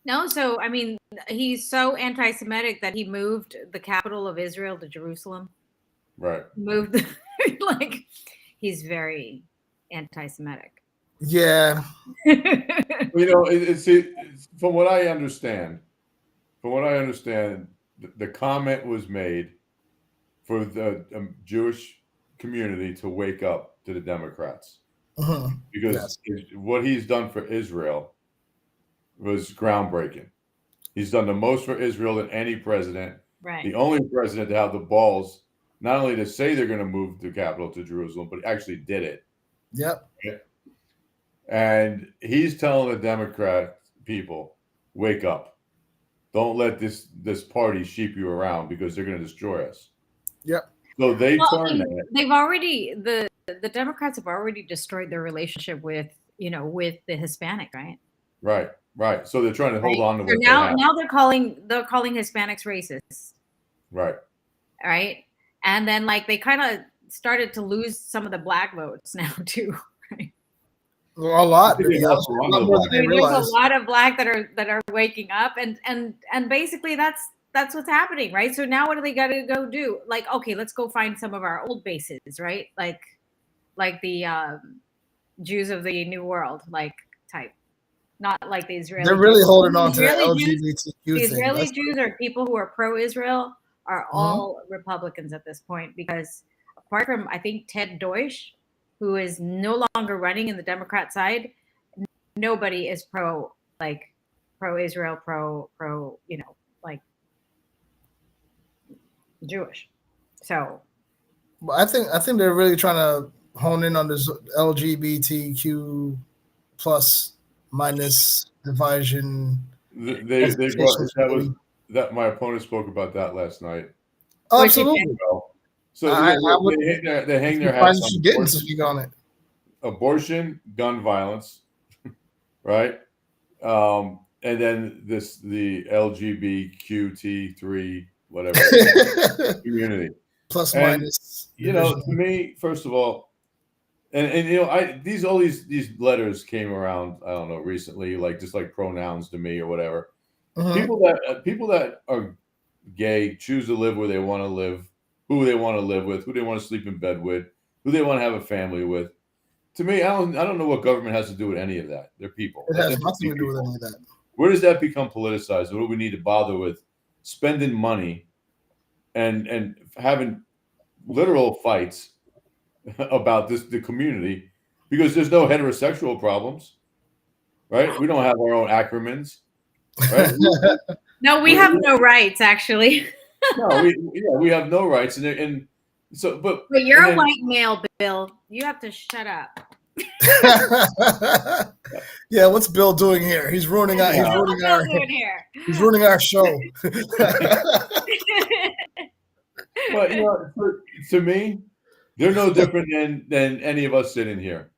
No. So I mean, he's so anti-Semitic that he moved the capital of Israel to Jerusalem. Right. Moved like he's very anti-Semitic. Yeah. It's from what I understand. The comment was made for the Jewish community to wake up to the Democrats, because what he's done for Israel was groundbreaking. He's done the most for Israel than any president. Right. The only president to have the balls not only to say they're going to move the capital to Jerusalem, but actually did it. Yep. And he's telling the Democrat people, wake up. Don't let this party sheep you around, because they're going to destroy us. Yep. So they've already the Democrats have already destroyed their relationship with the Hispanic, right? Right. So they're trying to hold on to what now they're calling Hispanics racists. Right. And then they kind of started to lose some of the black votes now too. Right? Well, a lot. There's a lot of black that are waking up, and basically that's what's happening, right? So now what do they got to go do? Okay, let's go find some of our old bases, right? Like the Jews of the New World, type, not like the Israeli. They're really holding on to the LGBTQ thing. The Israeli Jews are people who are pro-Israel are all Republicans at this point, because apart from I think Ted Deutsch, who is no longer running in the Democrat side, nobody is pro-Israel, pro Jewish. So I think they're really trying to hone in on this LGBTQ plus minus division. They brought that my opponent spoke about that last night. Oh, absolutely. So they hang their hats on. She didn't speak on it. Abortion, gun violence, right? And then the LGBTQ3 whatever community plus minus. To me, first of all, and these letters came around, I don't know, recently, just like pronouns to me or whatever. People that are gay choose to live where they want to live, who they want to live with, who they want to sleep in bed with, who they want to have a family with. To me, I don't know what government has to do with any of that. They're people. It has nothing to do with any of that. Where does that become politicized? What do we need to bother with spending money and having literal fights about the community, because there's no heterosexual problems, right? We don't have our own acronyms, right? No, we have no rights, actually. No, we have no rights, but you're a white male, Bill. You have to shut up. Yeah, what's Bill doing here? He's ruining our. He's ruining What's our. Bill doing here? He's ruining our show. But to me, they're no different than any of us sitting here.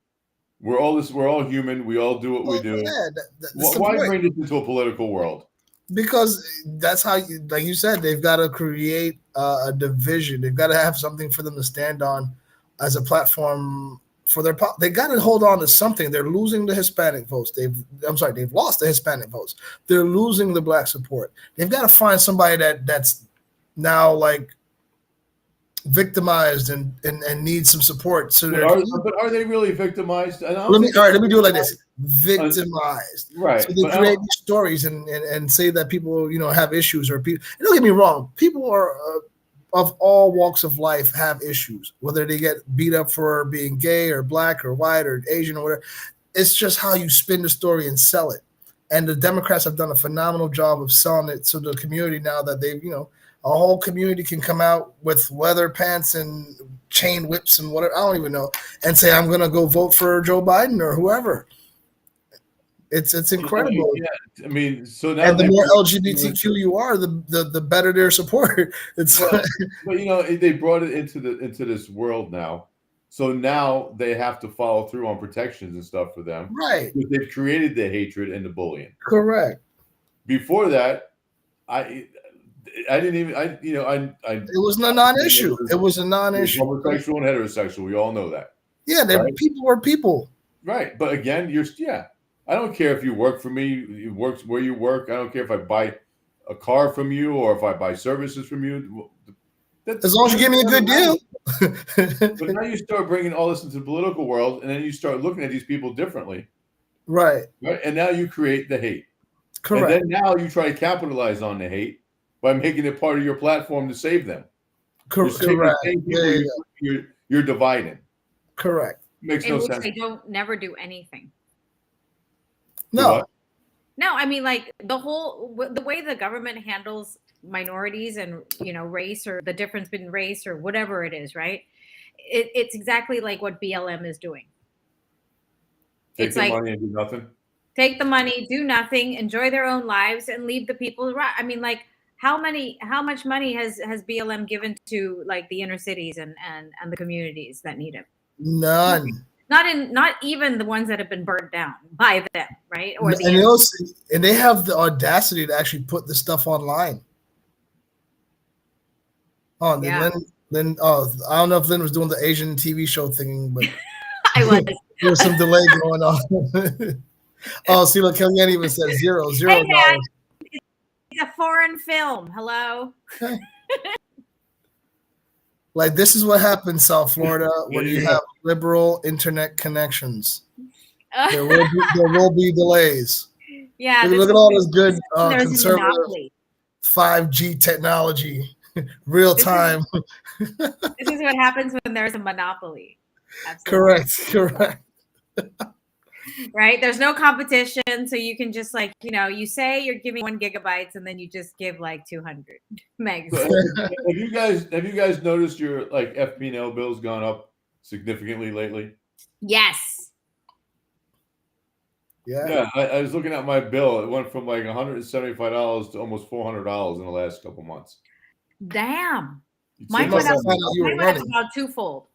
We're all human. We all do what we do. Yeah, that's Why bring this into a political world? Because that's how you, like you said, they've got to create a division. They've got to have something for them to stand on as a platform for their. They got to hold on to something. They're losing the Hispanic votes. They've lost the Hispanic votes. They're losing the Black support. They've got to find somebody that's now like victimized and needs some support. So but are they really victimized? Let me do it like this: victimized, right? So they create these stories and say that people have issues, or people. Don't get me wrong, people are of all walks of life have issues, whether they get beat up for being gay or Black or white or Asian or whatever. It's just how you spin the story and sell it. And the Democrats have done a phenomenal job of selling it to the community now that they've a whole community can come out with leather pants and chain whips and whatever, I don't even know, and say, I'm going to go vote for Joe Biden or whoever. It's incredible. Yeah. I mean, so now and the more LGBTQ you are, the better their support. It's but they brought it into this world now. So now they have to follow through on protections and stuff for them. Right. Because they've created the hatred and the bullying. Correct. Before that, I didn't even it was a non-issue. It was a non-issue. Homosexual and heterosexual, we all know that. Yeah, people were people. Right, but again, I don't care if you work for me, you work where you work. I don't care if I buy a car from you or if I buy services from you. As long as you give me a good deal. But now you start bringing all this into the political world, and then you start looking at these people differently. Right. And now you create the hate. Correct. And then now you try to capitalize on the hate by making it part of your platform to save them. Correct. You're dividing. Correct. Makes no sense. They don't never do anything. No. No, I mean, like the way the government handles minorities and race, or the difference between race or whatever it is, right? It's exactly like what BLM is doing. Take the money and do nothing. Take the money, do nothing, enjoy their own lives, and leave the people. I mean, like how much money has BLM given to like the inner cities and the communities that need it? None. Not even the ones that have been burnt down by them, right? Or and they have the audacity to actually put the stuff online. Oh, yeah. Lynn. Oh, I don't know if Lynn was doing the Asian TV show thing, but I was. There was some delay going on. Oh, see, look, Kellyanne even said $0. Hey, man, it's a foreign film. Hello. Like, this is what happens, South Florida, when you have liberal internet connections. There will be delays. Yeah. Look at all this good conservative 5G technology, real time. This is what happens when there's a monopoly. Absolutely. Correct. Right? There's no competition, so you can just you say you're giving 1 gigabytes and then you just give like 200 megs. Have you guys noticed your like FP&L bill's gone up significantly lately? Yes. Yeah. I was looking at my bill. It went from like $175 to almost $400 in the last couple months. Damn. Mine went up about twofold.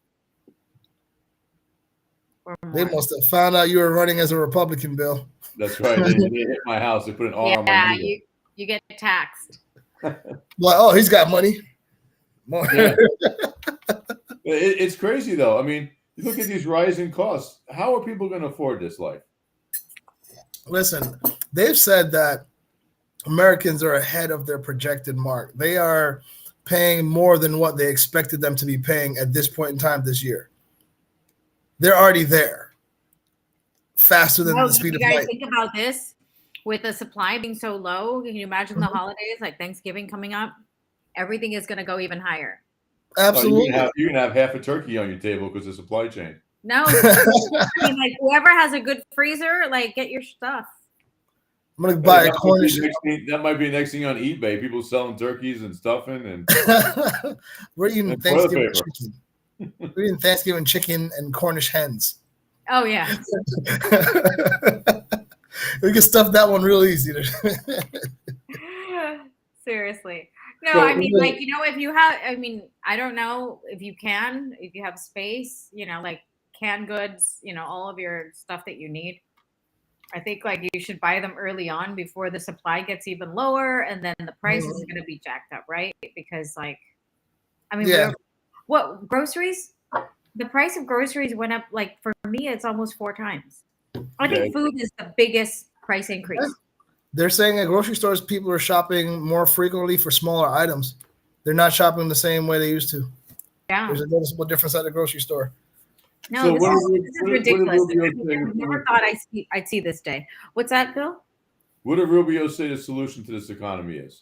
They must have found out you were running as a Republican, Bill. That's right. They hit my house. They put an R on my meter. You get taxed. Like, oh, he's got money. Yeah. It's crazy, though. I mean, you look at these rising costs. How are people going to afford this life? Listen, they've said that Americans are ahead of their projected mark. They are paying more than what they expected them to be paying at this point in time this year. They're already there, faster than the speed of light. You guys think about this with the supply being so low. Can you imagine the holidays, like Thanksgiving coming up? Everything is going to go even higher. Absolutely. You're going to have half a turkey on your table because of supply chain. No, I mean, like whoever has a good freezer, like get your stuff. I'm going to buy a Cornish. That might be the next thing on eBay. People selling turkeys and stuffing and. We're eating Thanksgiving chicken. We're eating Thanksgiving chicken and Cornish hens. Oh yeah. We can stuff that one real easy. Seriously. No, So, I mean, like, if you have, I mean, I don't know if you have space, like canned goods, all of your stuff that you need. I think like you should buy them early on before the supply gets even lower, and then the price is going to be jacked up, right? Because like, I mean, Yeah. what groceries? The price of groceries went up. Like for me, it's almost 4 times. I think food is the biggest price increase. Yeah. They're saying at grocery stores, people are shopping more frequently for smaller items. They're not shopping the same way they used to. Yeah. There's a noticeable difference at the grocery store. No, so this is ridiculous. I never thought I'd see this day. What's that, Bill? What did Rubio say the solution to this economy is?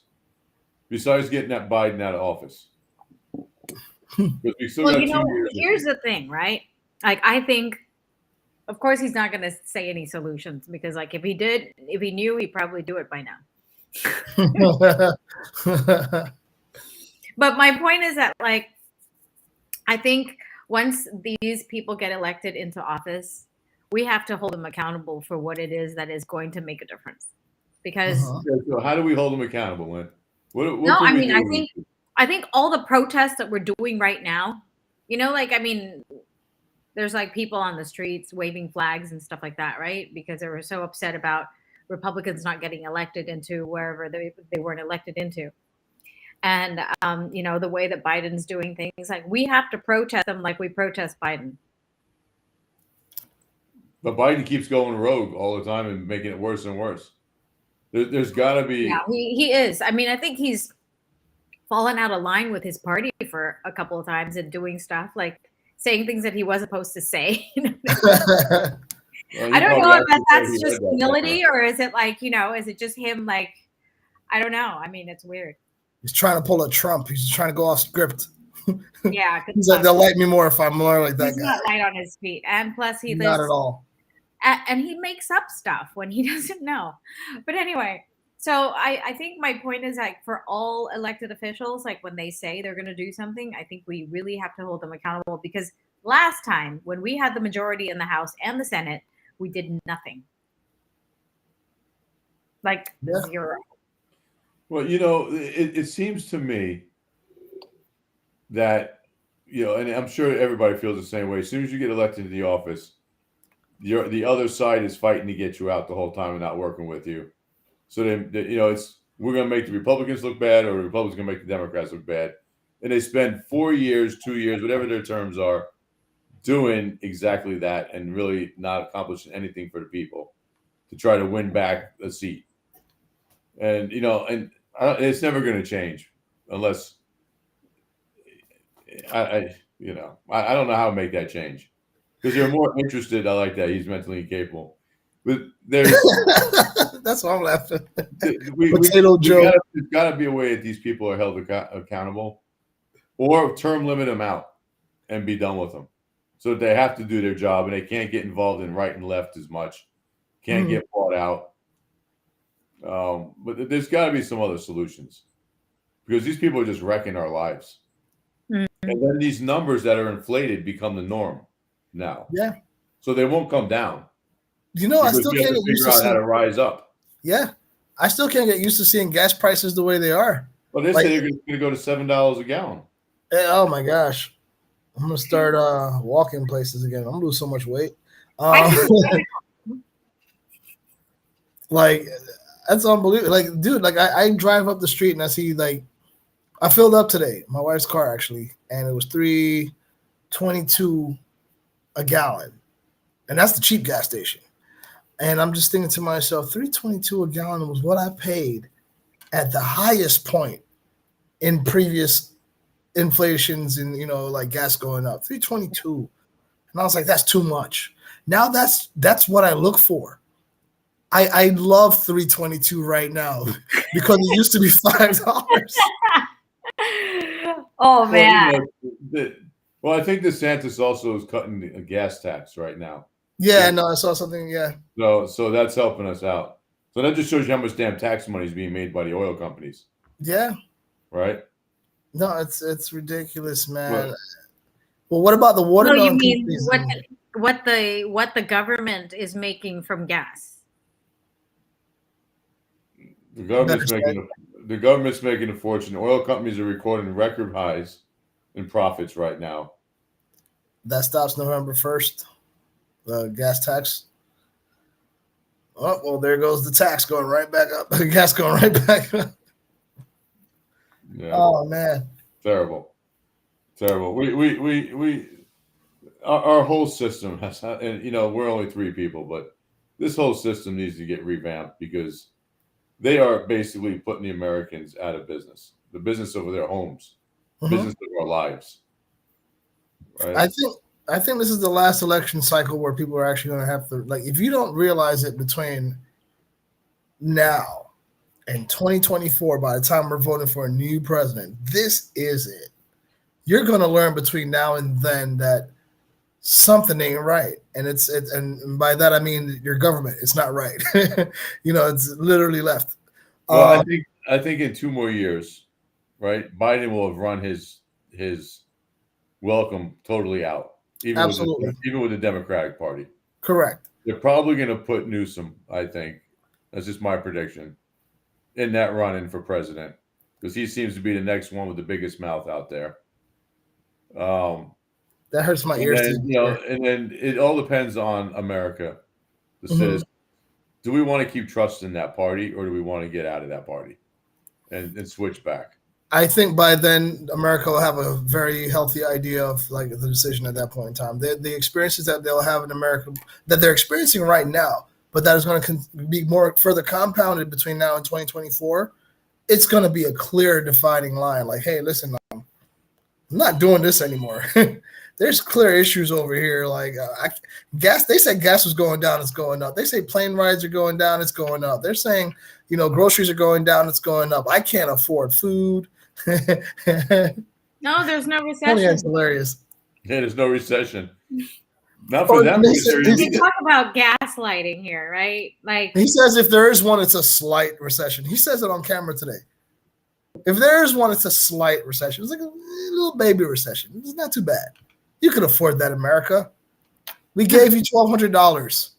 Besides getting that Biden out of office. We still got 2 years. Here's the thing, right? Like, I think, of course, he's not going to say any solutions because, like, if he knew, he'd probably do it by now. But my point is that, like, I think once these people get elected into office, we have to hold them accountable for what it is that is going to make a difference. Because so how do we hold them accountable, Lynn? I think all the protests that we're doing right now, like, I mean, there's like people on the streets waving flags and stuff like that, right? Because they were so upset about Republicans not getting elected into wherever they weren't elected into. And, the way that Biden's doing things, like we have to protest them like we protest Biden. But Biden keeps going rogue all the time and making it worse and worse. There's got to be. Yeah, he is. I mean, I think he's fallen out of line with his party for a couple of times and doing stuff like saying things that he wasn't supposed to say. Well, I don't know if that's just humility or is it like, is it just him? Like, I don't know. I mean, it's weird. He's trying to pull a Trump. He's trying to go off script. Yeah. He's like, they'll like me more if I'm more like that he's guy. Not light on his feet. And plus he not at all. And he makes up stuff when he doesn't know. But anyway, so I think my point is like for all elected officials, like when they say they're going to do something, I think we really have to hold them accountable because last time when we had the majority in the House and the Senate, we did nothing. Like zero. Well, it seems to me that, and I'm sure everybody feels the same way. As soon as you get elected to the office, the other side is fighting to get you out the whole time and not working with you. So then, we're going to make the Republicans look bad or the Republicans going to make the Democrats look bad. And they spend 4 years, 2 years, whatever their terms are, doing exactly that and really not accomplishing anything for the people to try to win back a seat. And, it's never going to change unless I don't know how to make that change because they're more interested. I like that he's mentally incapable, but there's that's why I'm laughing. Potato Joe. There's got to be a way that these people are held accountable, or term limit them out and be done with them, so that they have to do their job and they can't get involved in right and left as much, can't get bought out. But there's got to be some other solutions because these people are just wrecking our lives. And then these numbers that are inflated become the norm now. Yeah. So they won't come down. I still can't get used to how to rise up. Yeah. I still can't get used to seeing gas prices the way they are. Well, they say they're going to go to $7 a gallon. Oh my gosh. I'm going to start walking places again. I'm going to lose so much weight. Like, that's unbelievable. Like, dude, like I drive up the street and I see like I filled up today, my wife's car actually, and it was $3.22 a gallon. And that's the cheap gas station. And I'm just thinking to myself, $3.22 a gallon was what I paid at the highest point in previous inflations and like gas going up. $3.22. And I was like, that's too much. Now that's what I look for. I love $3.22 right now because it used to be $5. Oh man. Well, I think DeSantis also is cutting the gas tax right now. Yeah, no, I saw something. Yeah. So that's helping us out. So that just shows you how much damn tax money is being made by the oil companies. Yeah. Right. No, it's ridiculous, man. Well, what about the watermelon companies? what the government is making from gas. The government's making a fortune. Oil companies are recording record highs in profits right now. That stops November 1st. The gas tax. Oh, well, there goes the tax going right back up. The gas going right back up. Yeah. Oh man. Terrible. Our whole system has, and we're only 3 people, but this whole system needs to get revamped because they are basically putting the Americans out of business, the business of their homes, business of our lives. Right? I think this is the last election cycle where people are actually going to have to, like, if you don't realize it between now and 2024, by the time we're voting for a new president, this is it. You're going to learn between now and then that something ain't right, and and by that I mean your government. It's not right. It's literally left. Well, I think in 2 more years, right, Biden will have run his welcome totally out. Even with the Democratic Party. Correct. They're probably going to put Newsom, I think, that's just my prediction, in that run-in for president because he seems to be the next one with the biggest mouth out there. That hurts my ears. And then it all depends on America, the citizens. Do we want to keep trusting that party or do we want to get out of that party and switch back? I think by then America will have a very healthy idea of like the decision at that point in time. The experiences that they'll have in America that they're experiencing right now, but that is going to be more further compounded between now and 2024. It's going to be a clear defining line. Like, hey, listen, I'm not doing this anymore. There's clear issues over here. Like gas, they said gas was going down, it's going up. They say plane rides are going down, it's going up. They're saying, groceries are going down, it's going up. I can't afford food. No, there's no recession. That's hilarious. Yeah, there's no recession. Not for them. We talk about gaslighting here, right? Like he says, if there is one, it's a slight recession. He says it on camera today. If there is one, it's a slight recession. It's like a little baby recession. It's not too bad. You can afford that, America. We gave you $1,200.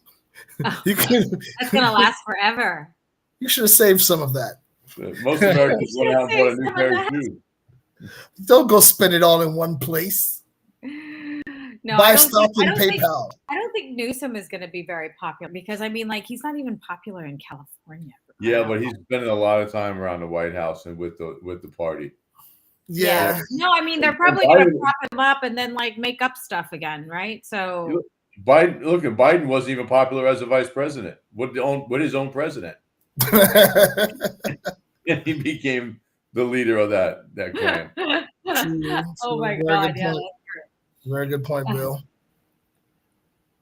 That's gonna last forever. You should have saved some of that. Most Americans went out and bought a new pair of shoes. Don't go spend it all in one place. No, buy stuff in PayPal. I don't think Newsom is going to be very popular because he's not even popular in California. Yeah, but he's spending a lot of time around the White House and with the party. Yeah. No, they're probably going to prop him up and then make up stuff again, right? So Biden wasn't even popular as a vice president. With his own president. And he became the leader of that clan. Oh my God! Yeah, very good point, Bill.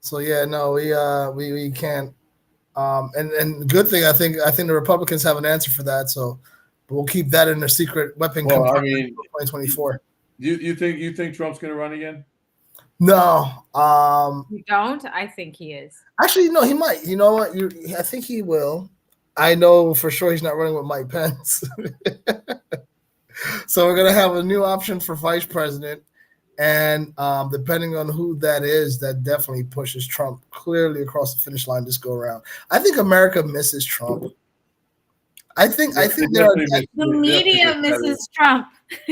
So yeah, no, we can't. And good thing I think the Republicans have an answer for that. So we'll keep that in their secret weapon. Well, 2024. You think Trump's going to run again? No. You don't? I think he is. Actually, no, he might. You know what? I think he will. I know for sure he's not running with Mike Pence. So we're going to have a new option for vice president. And depending on who that is, that definitely pushes Trump clearly across the finish line this go around. I think America misses Trump. I think the media misses Trump.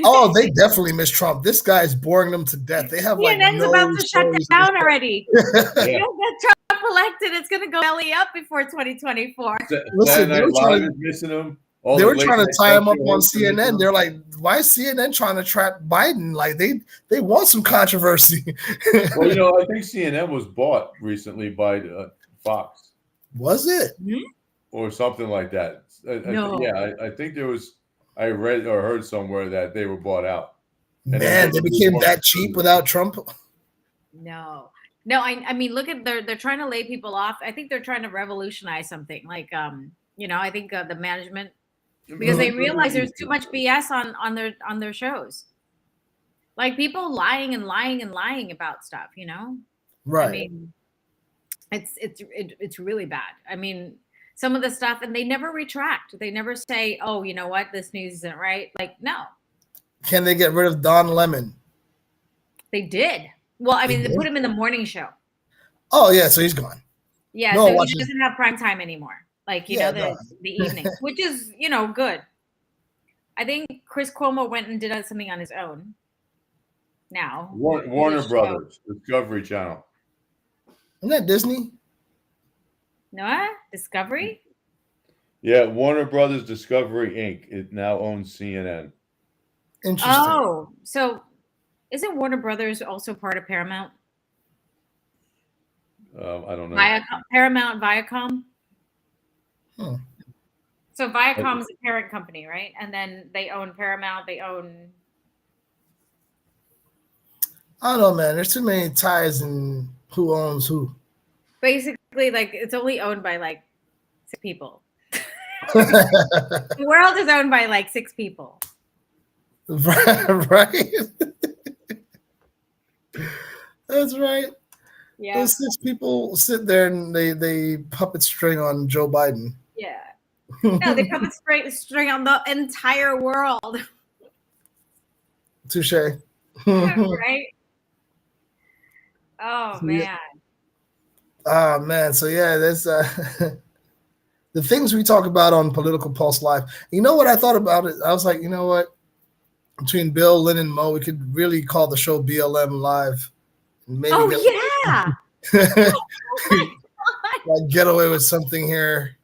Oh, they definitely miss Trump. This guy is boring them to death. They have CNN's about to shut down already. You don't get Trump elected, it's going to go belly up before 2024. Listen, they were missing him. They were trying to tie him up on CNN. They're like, why is CNN trying to trap Biden? Like they want some controversy. Well, I think CNN was bought recently by Fox. Was it? Or something like that. No. I think there was. I read or heard somewhere that they were bought out. Man, they became that cheap without Trump. No. I mean, look at they're trying to lay people off. I think they're trying to revolutionize something. Like, I think the management, because they realize there's too much BS on their shows. Like people lying and lying and lying about stuff. Right. I mean, it's really bad. I mean, some of the stuff, and they never retract. They never say, "Oh, you know what? This news isn't right." Like, no. Can they get rid of Don Lemon? They did. Well, I mean, they put him in the morning show. Oh yeah, so he's gone. Yeah, No so he watches. doesn't have prime time anymore. Like, Yeah, the no. the evenings, which is, good. I think Chris Cuomo went and did something on his own now. Warner His show. Brothers, Discovery Channel. Isn't that Disney? No, Discovery? Yeah, Warner Brothers Discovery Inc. It now owns CNN. Interesting. Oh, so isn't Warner Brothers also part of Paramount? I don't know. Paramount, Viacom. Hmm. So Viacom is a parent company, right? And then they own Paramount. They own. I don't know, man. There's too many ties in who owns who. Basically, like, it's only owned by like 6 people. The world is owned by like 6 people. Right. That's right. Yeah. Those 6 people sit there and they puppet string on Joe Biden. Yeah. No, they puppet string on the entire world. Touche. Right? Oh man. Oh man. So yeah, that's the things we talk about on Political Pulse Live. You know what I thought about it? I was like, you know what? Between Bill, Lynn, and Mo, we could really call the show BLM Live. Maybe Yeah. Like get away with something here.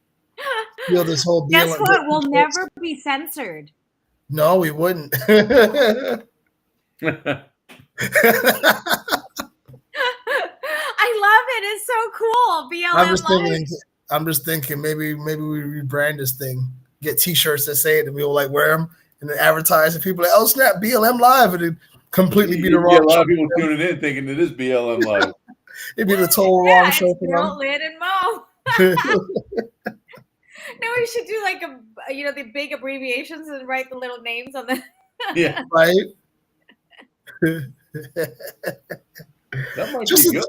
Feel this whole Guess what? We'll never be censored. No, we wouldn't. I love it. It's so cool. BLM I'm just thinking maybe we rebrand this thing, get T-shirts that say it, and we'll like wear them and then advertise, and people are like, oh snap, BLM Live, and it completely be the wrong. A lot of people tuning in thinking it is BLM Live. It'd be the total wrong show for them. Lynn and Mo. No, we should do like the big abbreviations and write the little names on the. Yeah. Right. That might be good.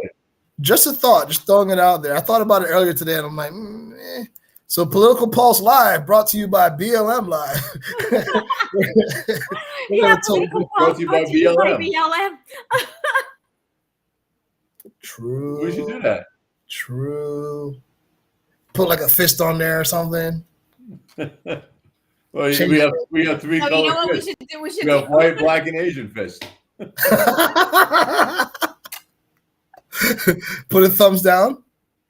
Just a thought, just throwing it out there. I thought about it earlier today, and I'm like, So Political Pulse Live, brought to you by BLM Live. Political Pulse brought to you by BLM. True. We should do that. True. Put like a fist on there or something. Well, we have 3 colors. You know what we should do? We should have white, black, and Asian fist. Put a thumbs down.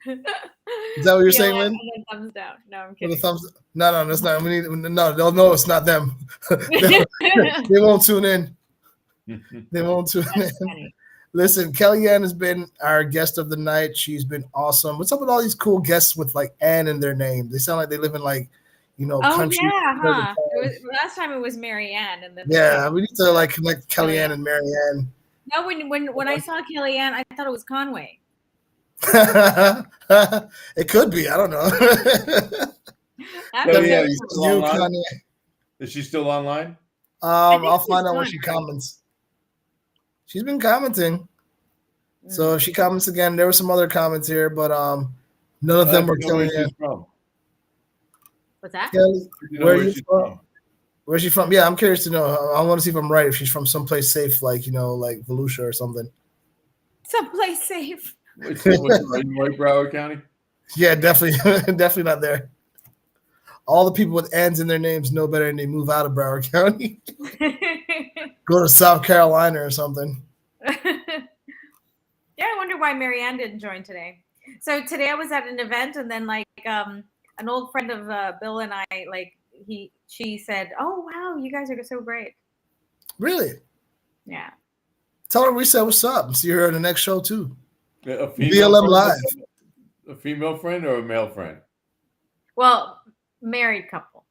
Is that what you're saying, Lynn? Thumbs down. No, I'm kidding. Put a thumbs. No, that's not. We need. No, they'll know it's not them. They won't tune in. They won't tune in. Funny. Listen, Kellyanne has been our guest of the night. She's been awesome. What's up with all these cool guests with like Ann in their name? They sound like they live in like, country. Yeah, huh? Last time it was Mary Ann, and then we need to like connect Kellyanne and Mary Ann. No, when I saw Kellyanne, I thought it was Conway. It could be. I don't know. Is she still online? I'll find out when she comments. She's been commenting. So if she comments again, there were some other comments here, but none of them were Kellyanne. What's that? Where are you from? Where's she from? Yeah, I'm curious to know. I want to see if I'm right. If she's from someplace safe, like like Volusia or something. Someplace safe. What's in White Broward County? Yeah, definitely, definitely not there. All the people with N's in their names know better, and they move out of Broward County. Go to South Carolina or something. Yeah, I wonder why Mary Ann didn't join today. So today I was at an event, and then like an old friend of Bill and I, she said, "Oh wow, you guys are so great." Really? Yeah. Tell her we said what's up. See her in the next show too. A BLM Live. A female friend or a male friend? Well, married couple.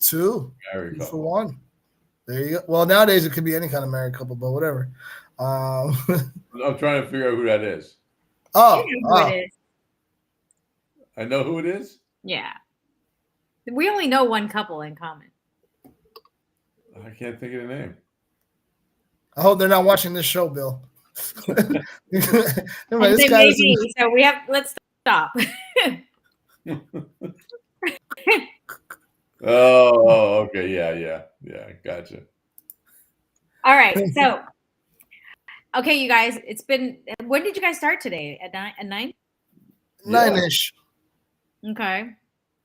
2. Married couple. For 1. There you go. Well, nowadays it could be any kind of married couple, but whatever. I'm trying to figure out who that is. Oh, you know who it is. I know who it is? Yeah. We only know one couple in common. I can't think of the name. I hope they're not watching this show, Bill. Maybe. So let's stop. Oh, okay. Yeah. Gotcha. All right. So Okay, you guys, it's been. When did you guys start today? At 9? At 9? 9-ish, Okay.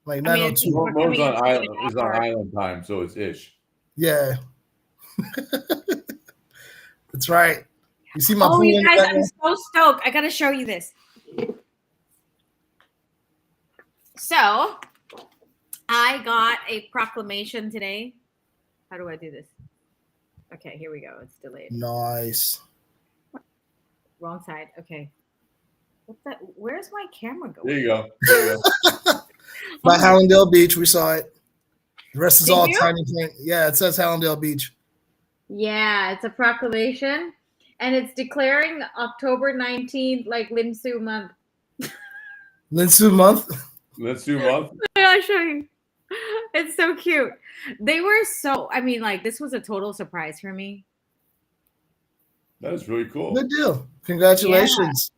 like I mean, 9:02. we're Mo's coming on into island an is on hour. island time, so it's ish. Yeah, that's right. You see my Oh, pool you in the guys, I'm background? so stoked. I gotta show you this. So, I got a proclamation today. How do I do this? Okay, here we go. It's delayed. Nice. Wrong side. Okay. Where's my camera going? There you go. There you go. By Hallandale Beach, we saw it. The rest is Did all you? tiny print. Yeah, it says Hallandale Beach. Yeah, it's a proclamation, and it's declaring October 19th like Lynn Sue month. Lynn Sue month. Let's do a month. I'll show you. It's so cute. They were so. I mean, like this was a total surprise for me. That is really cool. Good deal. Congratulations.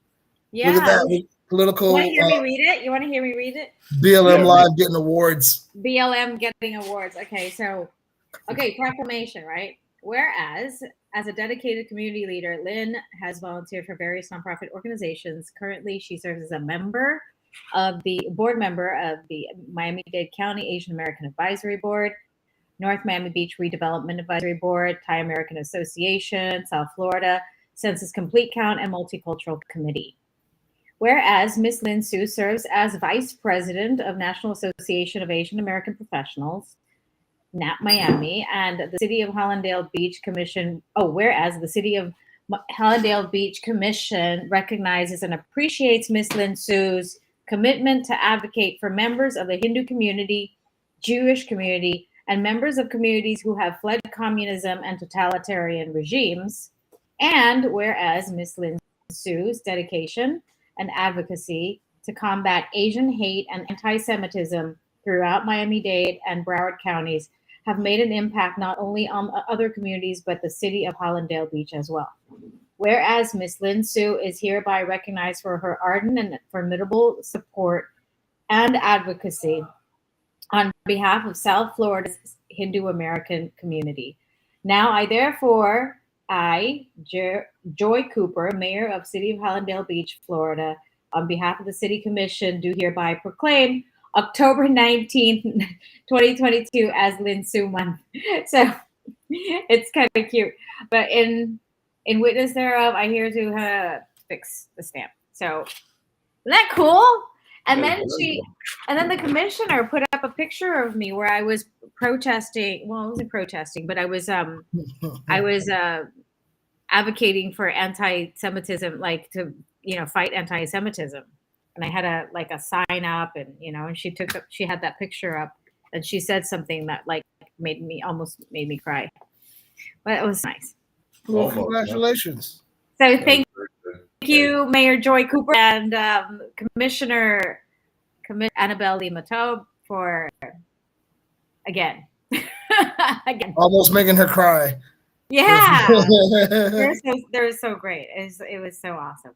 Yeah. Look at that. Political You want to hear me read it? You want to hear me read it? BLM Yeah. Live getting awards. BLM getting awards. Okay, proclamation, right? Whereas, as a dedicated community leader, Lynn has volunteered for various nonprofit organizations. Currently, she serves as a board member of the Miami-Dade County Asian American Advisory Board, North Miami Beach Redevelopment Advisory Board, Thai American Association, South Florida, Census Complete Count, and Multicultural Committee. Whereas Ms. Lynn Sue serves as Vice President of National Association of Asian American Professionals, NAP Miami, and the City of Hallandale Beach Commission. Whereas the City of Hallandale Beach Commission recognizes and appreciates Ms. Lynn Sue's commitment to advocate for members of the Hindu community, Jewish community, and members of communities who have fled communism and totalitarian regimes. And whereas Ms. Lynn Sue's dedication and advocacy to combat Asian hate and anti-Semitism throughout Miami-Dade and Broward counties have made an impact not only on other communities, but the city of Hallandale Beach as well. Whereas Ms. Lynn Sue is hereby recognized for her ardent and formidable support and advocacy on behalf of South Florida's Hindu American community. Now, Joy Cooper, Mayor of City of Hallandale Beach, Florida, on behalf of the City Commission, do hereby proclaim October 19th, 2022 as Lynn Sue month. So it's kind of cute. But in witness thereof, I here to fix the stamp. So isn't that cool? And then the commissioner put up a picture of me where I was protesting. Well, I wasn't protesting, but I was advocating for anti-Semitism, like to fight anti-Semitism. And I had a sign up, and and she had that picture up, and she said something that like almost made me cry. But it was nice. Well, congratulations. So thank you, Mayor Joy Cooper and Commissioner Annabelle Lima Taub for again. Almost making her cry. Yeah. they're so great. It was so awesome.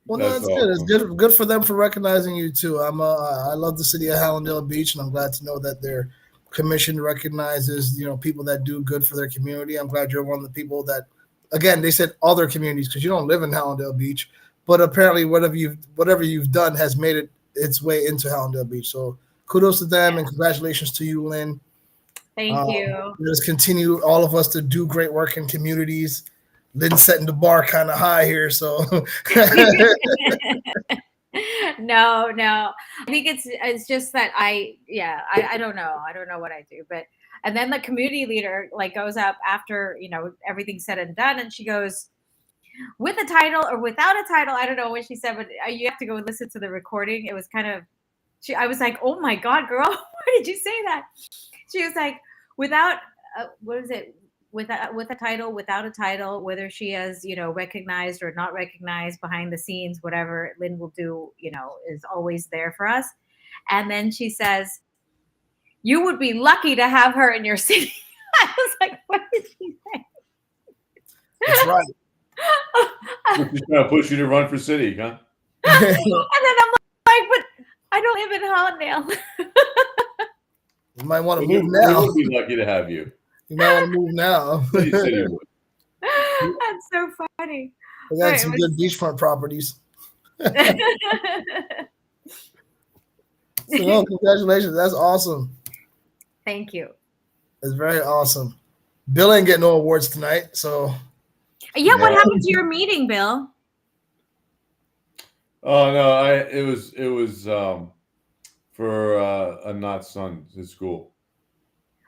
Well, no, that's good. It's good for them for recognizing you too. I love the city of Hallandale Beach, and I'm glad to know that their commission recognizes people that do good for their community. I'm glad you're one of the people that, again, they said other communities because you don't live in Hallandale Beach, but apparently whatever you've done has made its way into Hallandale Beach. So kudos to them and congratulations to you, Lynn. Thank you. Just continue all of us to do great work in communities. Lynn's setting the bar kind of high here, so. No. I think it's just that I don't know. I don't know what I do, but and then the community leader goes up after everything's said and done, and she goes, with a title or without a title, I don't know what she said, but you have to go and listen to the recording. It was kind of, I was like, oh my God, girl, why did you say that? She was like, without, what is it? With a title, without a title, whether she is, recognized or not recognized behind the scenes, whatever Lynn will do, is always there for us. And then she says, you would be lucky to have her in your city. I was like, what did she say? That's right. She's trying to push you to run for city, huh? And then I'm like, but I don't live in Hallandale. You might want to move now. We would be lucky to have you. You might want to move now. That's so funny. We got some good beachfront properties. So, no, congratulations. That's awesome. Thank you. It's very awesome. Bill ain't getting no awards tonight, so. Yeah, what happened to your meeting, Bill? Oh no, it was for a not son in school.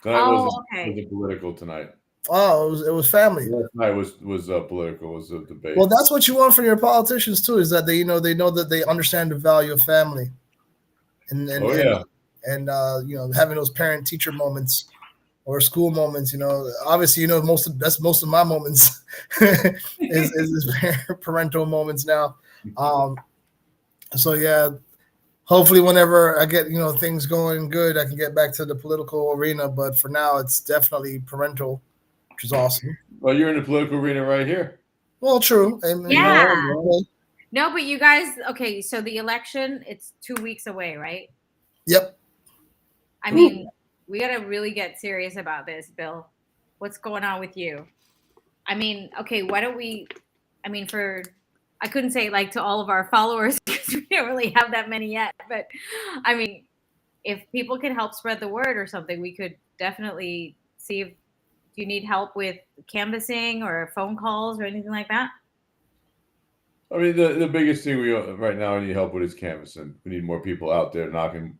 Tonight wasn't political tonight. Oh, it was family. Last night was political. Was a debate. Well, that's what you want from your politicians too, is that they know that they understand the value of family, and having those parent teacher moments or school moments. Obviously, that's most of my moments is parental moments now. So yeah, hopefully whenever I get things going good, I can get back to the political arena. But for now, it's definitely parental, which is awesome. Well, you're in the political arena right here. Well, true. Yeah. No, but you guys, okay, so the election, it's 2 weeks away, right? Yep. I mean, we got to really get serious about this, Bill. What's going on with you? I mean, okay, why don't we, I couldn't say like to all of our followers because we don't really have that many yet, but I mean, if people can help spread the word or something, we could definitely see if you need help with canvassing or phone calls or anything like that. I mean, the biggest thing we right now need help with is canvassing. We need more people out there knocking,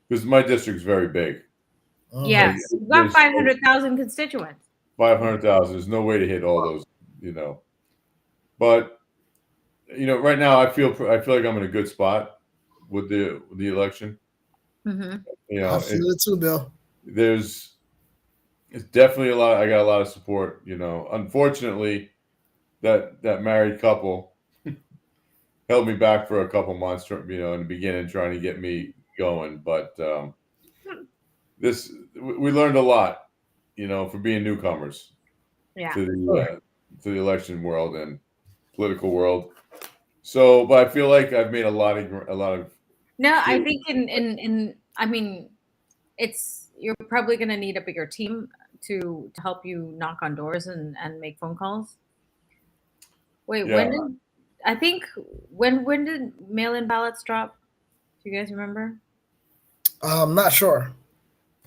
because my district's very big. Yes, we've got 500,000 constituents. 500,000. There's no way to hit all those, But right now I feel like I'm in a good spot with the election. Mm-hmm. I feel it too, Bill. It's definitely I got a lot of support. Unfortunately, that married couple held me back for a couple months. In the beginning, trying to get me going, but we learned a lot. For being newcomers to the election world and political world. So, but I feel like I've made a lot of. No, I think you're probably going to need a bigger team to help you knock on doors and make phone calls. Wait, yeah. when did mail-in ballots drop? Do you guys remember? I'm not sure.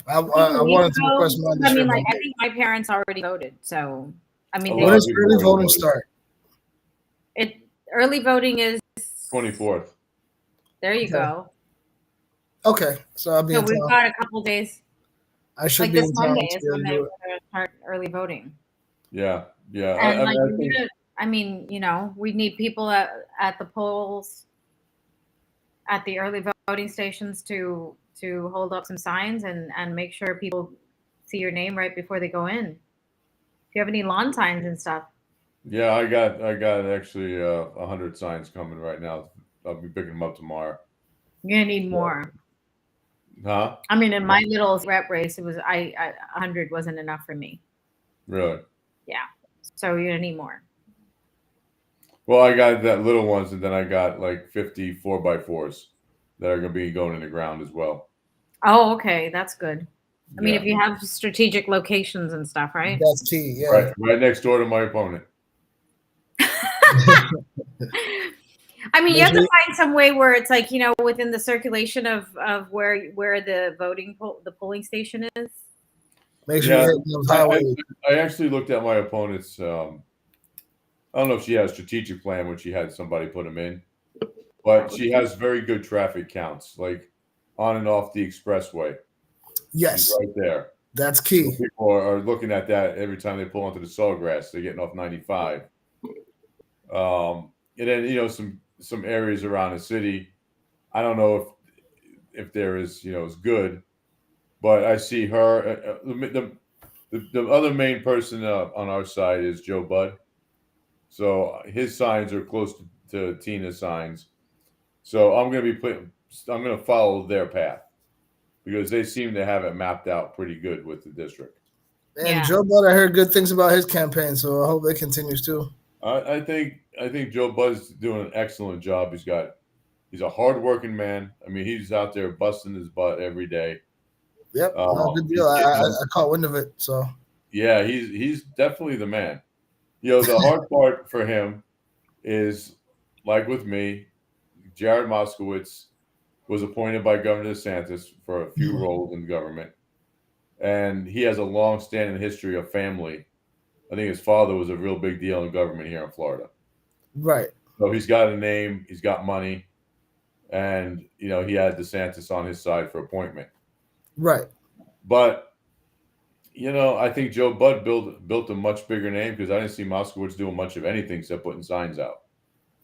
I wanted to request mine this year. I think my parents already voted, so when does early voting start? Early voting is 24th. There you go. Okay, so we've got a couple days. I should be in town Monday is when they're going to start early voting. Yeah. And we need people at the polls, at the early voting stations to hold up some signs and make sure people see your name right before they go in. If you have any lawn signs and stuff. Yeah, I got actually 100 signs coming right now. I'll be picking them up tomorrow. You're gonna need more. Huh? I mean, in my little rep race, it was 100 wasn't enough for me. Really? Yeah. So you're gonna need more. Well, I got that little ones, and then I got like 50 4x4s that are gonna be going in the ground as well. Oh, okay, that's good. I mean, if you have strategic locations and stuff, right? That's key. Yeah. Right next door to my opponent. I mean, you have to find some way where it's like, within the circulation of where the the polling station is. Make sure you hit those highways. I actually looked at my opponent's. I don't know if she has a strategic plan when she had somebody put them in, but she has very good traffic counts, like on and off the expressway. Yes, she's right there. That's key. So people are looking at that every time they pull onto the Sawgrass. They're getting off 95. And then some areas around the city, I don't know if there is is good, but I see her. The other main person on our side is Joe Budd, so his signs are close to Tina's signs. So I'm going to follow their path because they seem to have it mapped out pretty good with the district. And Joe Budd, I heard good things about his campaign, so I hope it continues too. I think Joe Budd's doing an excellent job. He's a hardworking man. I mean, he's out there busting his butt every day. Yep, good deal. I caught wind of it. So yeah, he's definitely the man. The hard part for him is like with me, Jared Moskowitz was appointed by Governor DeSantis for a few roles in government, and he has a long-standing history of family. I think his father was a real big deal in government here in Florida. Right. So he's got a name, he's got money, and he had DeSantis on his side for appointment. Right. But I think Joe Budd built a much bigger name because I didn't see Moskowitz doing much of anything except putting signs out.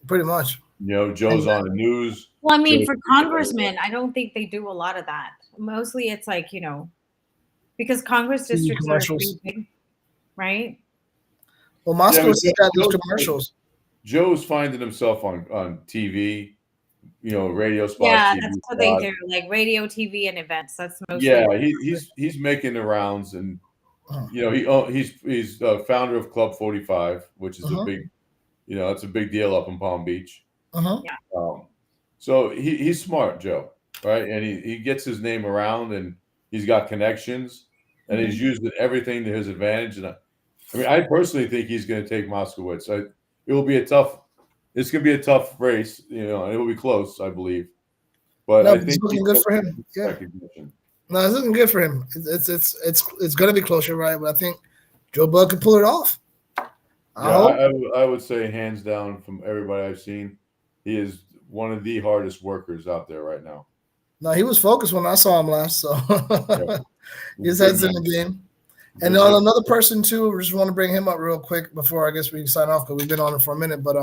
Pretty much. Joe's on the news. Well, I mean, for congressmen, I don't think they do a lot of that. Mostly it's like, because Congress districts are pretty big, right? Well, Moskowitz has got those commercials. Joe's finding himself on TV, radio spots. Yeah, TV that's what spots. they do, like radio, TV, and events. That's mostly. Yeah, he's making the rounds, and he's founder of Club 45, which is a big, it's a big deal up in Palm Beach. Yeah. So he's smart, Joe, right? And he gets his name around, and he's got connections, and he's using everything to his advantage. And I personally think he's going to take Moskowitz. It will be it's going to be a tough race, and it will be close, I believe. But I think it's looking good for him. Yeah. No, it's looking good for him. It's going to be closer, right? But I think Joe Budd could pull it off. I would say hands down from everybody I've seen, he is one of the hardest workers out there right now. No, he was focused when I saw him last, so his head's in the game. And another person too, we just want to bring him up real quick before I guess we sign off because we've been on it for a minute. But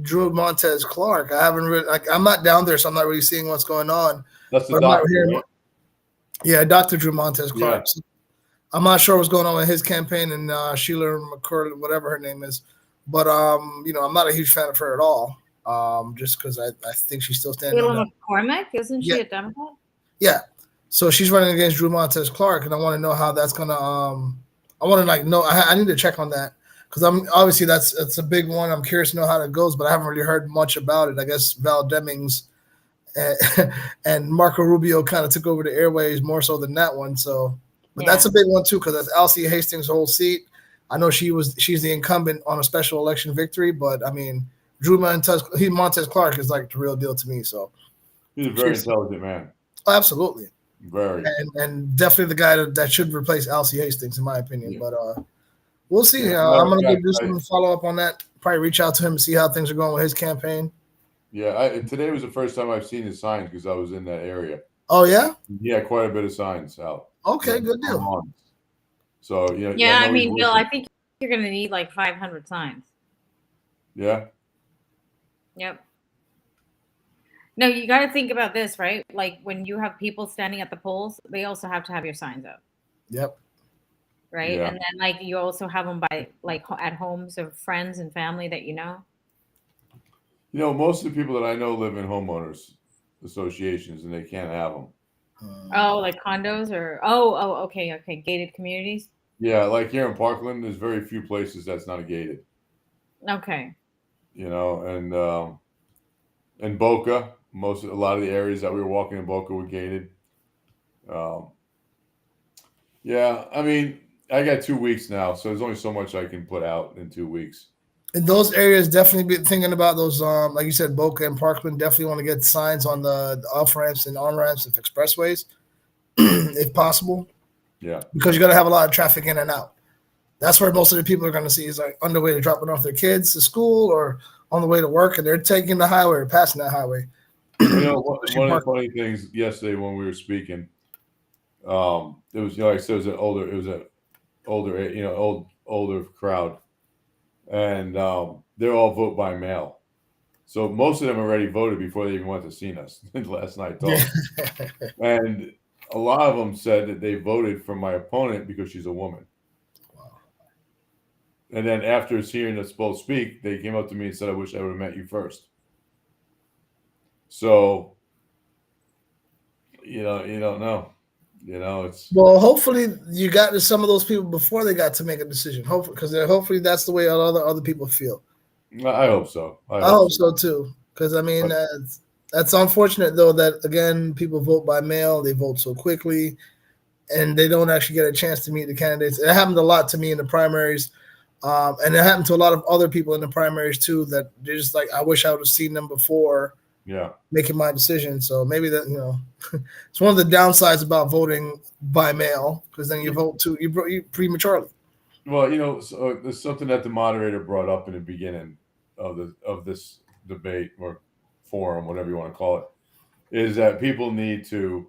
Drew Montez Clark, I haven't really I'm not down there, so I'm not really seeing what's going on. That's the doctor, right? Yeah, Dr. Drew Montez Clark. Yeah. So I'm not sure what's going on with his campaign and Sheila McCurley, whatever her name is. But I'm not a huge fan of her at all. Just because I think she's still standing. Sheila McCormick, isn't she a Democrat? Yeah. So she's running against Drew Montez Clark, and I want to know how that's gonna. I want to know. I need to check on that because obviously that's a big one. I'm curious to know how that goes, but I haven't really heard much about it. I guess Val Demings and Marco Rubio kind of took over the airways more so than that one. So, but that's a big one too because that's Alcee Hastings' whole seat. I know she's the incumbent on a special election victory, but I mean Drew Montez Clark is like the real deal to me. So he's a very intelligent man. Oh, absolutely. Very. And definitely the guy that should replace Alcee Hastings, in my opinion. Yeah. But we'll see. I'm going to do some follow up on that. Probably reach out to him and see how things are going with his campaign. Yeah, today was the first time I've seen his signs because I was in that area. Oh, yeah? Yeah, quite a bit of signs out. Okay, good deal. So, yeah, I mean, Bill, I think you're going to need like 500 signs. Yeah. Yep. No, you got to think about this, right? Like when you have people standing at the polls, they also have to have your signs up. Yep. Right. Yeah. And then like you also have them by like at homes of friends and family that you know. Most of the people that I know live in homeowners associations and they can't have them. Oh, like condos or okay, gated communities. Yeah, like here in Parkland, there's very few places that's not gated. Okay. And Boca. A lot of the areas that we were walking in Boca were gated. Yeah, I mean, I got 2 weeks now, so there's only so much I can put out in 2 weeks. In those areas, definitely be thinking about those, like you said, Boca and Parkland. Definitely want to get signs on the off ramps and on ramps of expressways, if possible. Yeah, because you got to have a lot of traffic in and out. That's where most of the people are going to see is like on the way to dropping off their kids to school or on the way to work, and they're taking the highway or passing that highway. One of the funny things yesterday when we were speaking, it was like I said, it was an older crowd, and they're all vote by mail. So most of them already voted before they even went to see us last night. And a lot of them said that they voted for my opponent because she's a woman. Wow. And then after hearing us both speak, they came up to me and said, "I wish I would have met you first." So, you don't know. It's hopefully you got to some of those people before they got to make a decision. Hopefully that's the way other people feel. I hope so. I hope so too. Because I mean, that's unfortunate though that again people vote by mail. They vote so quickly, and they don't actually get a chance to meet the candidates. It happened a lot to me in the primaries And it happened to a lot of other people in the primaries too. That they're just like, I wish I would have seen them before Yeah. making my decision. So maybe that it's one of the downsides about voting by mail, because then you vote you prematurely. Well, so there's something that the moderator brought up in the beginning of this debate or forum, whatever you want to call it, is that people need to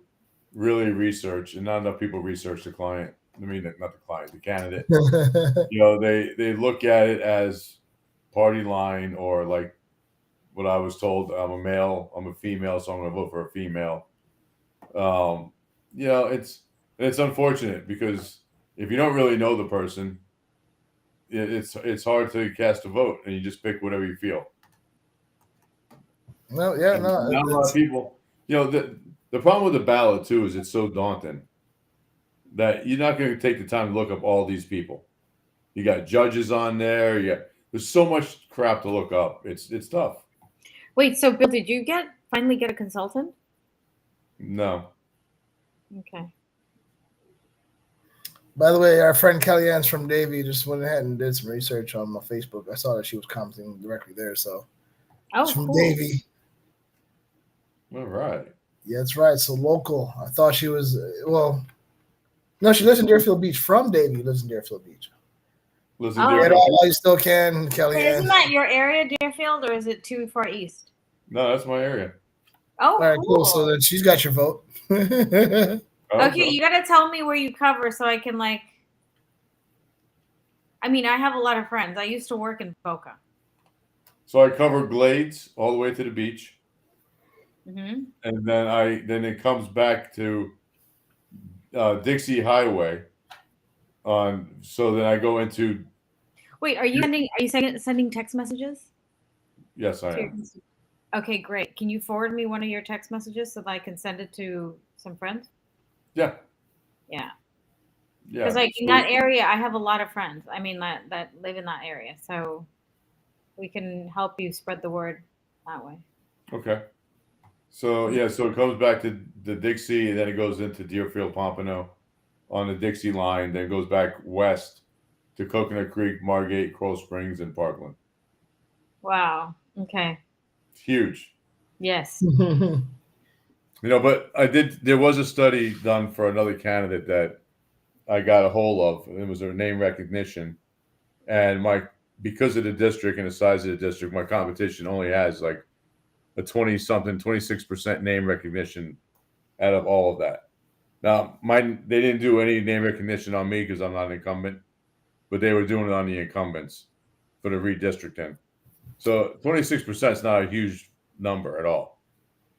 really research, and not enough people research the client. I mean, not the client, the candidate. They look at it as party line, or like what I was told. I'm a male, I'm a female, so I'm going to vote for a female. Um, it's unfortunate because if you don't really know the person, it's hard to cast a vote, and you just pick whatever you feel. No, yeah, And no, not a lot of people. The problem with the ballot too is it's so daunting that you're not going to take the time to look up all these people. You got judges on there. There's so much crap to look up. It's tough. Wait, so Bill, did you finally get a consultant? No. Okay. By the way, our friend Kellyanne's from Davie just went ahead and did some research on my Facebook. I saw that she was commenting directly there. So she's from cool. Davie. All right. Yeah, that's right. So local. I thought she was, no, she lives in Deerfield Beach. From Davie, lives in Deerfield Beach. Listen, Get all while you still can, Wait, Kellyanne. isn't that your area, Deerfield, or is it too far east? No, that's my area. Oh, all right, cool. So then she's got your vote. Okay, you got to tell me where you cover so I can I have a lot of friends. I used to work in Boca. So I cover Glades all the way to the beach. Mm-hmm. And then it comes back to Dixie Highway. So then I go into. Wait, are you sending text messages? Yes, I am. Okay, great. Can you forward me one of your text messages so that I can send it to some friends? Yeah. Yeah. Yeah. Because in that area, I have a lot of friends. I mean, that live in that area, so we can help you spread the word that way. Okay. So it comes back to the Dixie, and then it goes into Deerfield Pompano on the Dixie line, then goes back west to Coconut Creek, Margate, Crow Springs, and Parkland. Wow. Okay. It's huge. Yes. But there was a study done for another candidate that I got a hold of. It was a name recognition, and because of the district and the size of the district, my competition only has like a 26% name recognition out of all of that. Now, they didn't do any name recognition on me because I'm not an incumbent, but they were doing it on the incumbents for the redistricting. So 26% is not a huge number at all.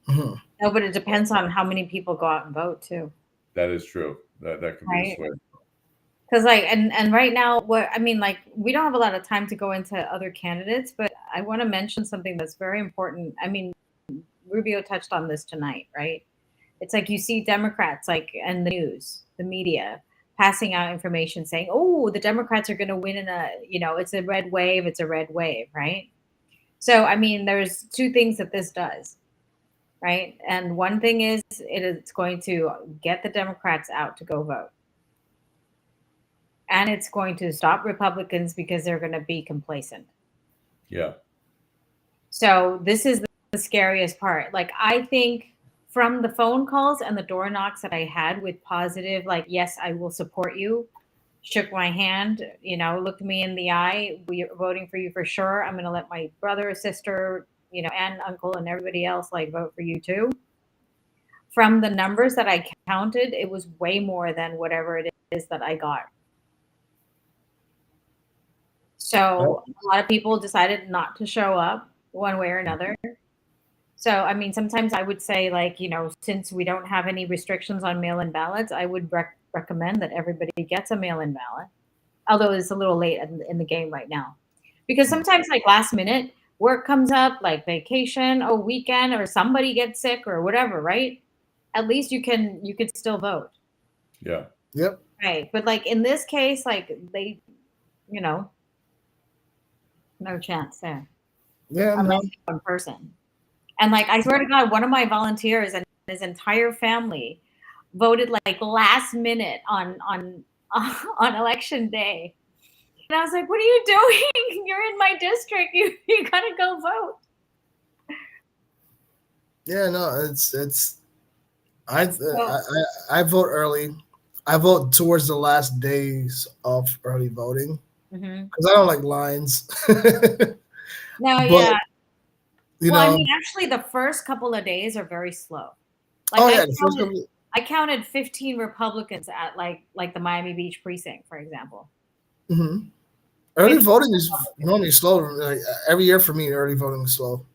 Mm-hmm. No, but it depends on how many people go out and vote too. That is true. That could be a switch. Because and right now, we don't have a lot of time to go into other candidates, but I want to mention something that's very important. I mean, Rubio touched on this tonight, right? It's like you see Democrats in the news, the media, passing out information saying, "Oh, the Democrats are going to win it's a red wave. It's a red wave," right? So there's two things that this does, right? And one thing is it's going to get the Democrats out to go vote. And it's going to stop Republicans because they're going to be complacent. Yeah. So this is the scariest part. I think from the phone calls and the door knocks that I had with positive, yes, I will support you, shook my hand, looked me in the eye, we're voting for you for sure. I'm going to let my brother, sister, and uncle and everybody else vote for you too. From the numbers that I counted, it was way more than whatever it is that I got. So a lot of people decided not to show up one way or another. So, sometimes I would say, since we don't have any restrictions on mail-in ballots, I would recommend that everybody gets a mail-in ballot, although it's a little late in the game right now. Because sometimes, last minute, work comes up, vacation, or weekend, or somebody gets sick or whatever, right? At least you can still vote. Yeah. Yep. Right. But, in this case, they, no chance there. Yeah, unless it's one person. And I swear to God, one of my volunteers and his entire family voted last minute on election day. I was like, what are you doing? You're in my district. You gotta go vote. Yeah, no, I vote early. I vote towards the last days of early voting because I don't like lines. No, But yeah. you Well, I know, mean, actually, the first couple of days are very slow. oh Like yeah, the first couple. I counted 15 Republicans at like the Miami Beach precinct, for example. Mhm. Early 15 voting is Republicans. normally slow. Like, every year for me, early voting is slow.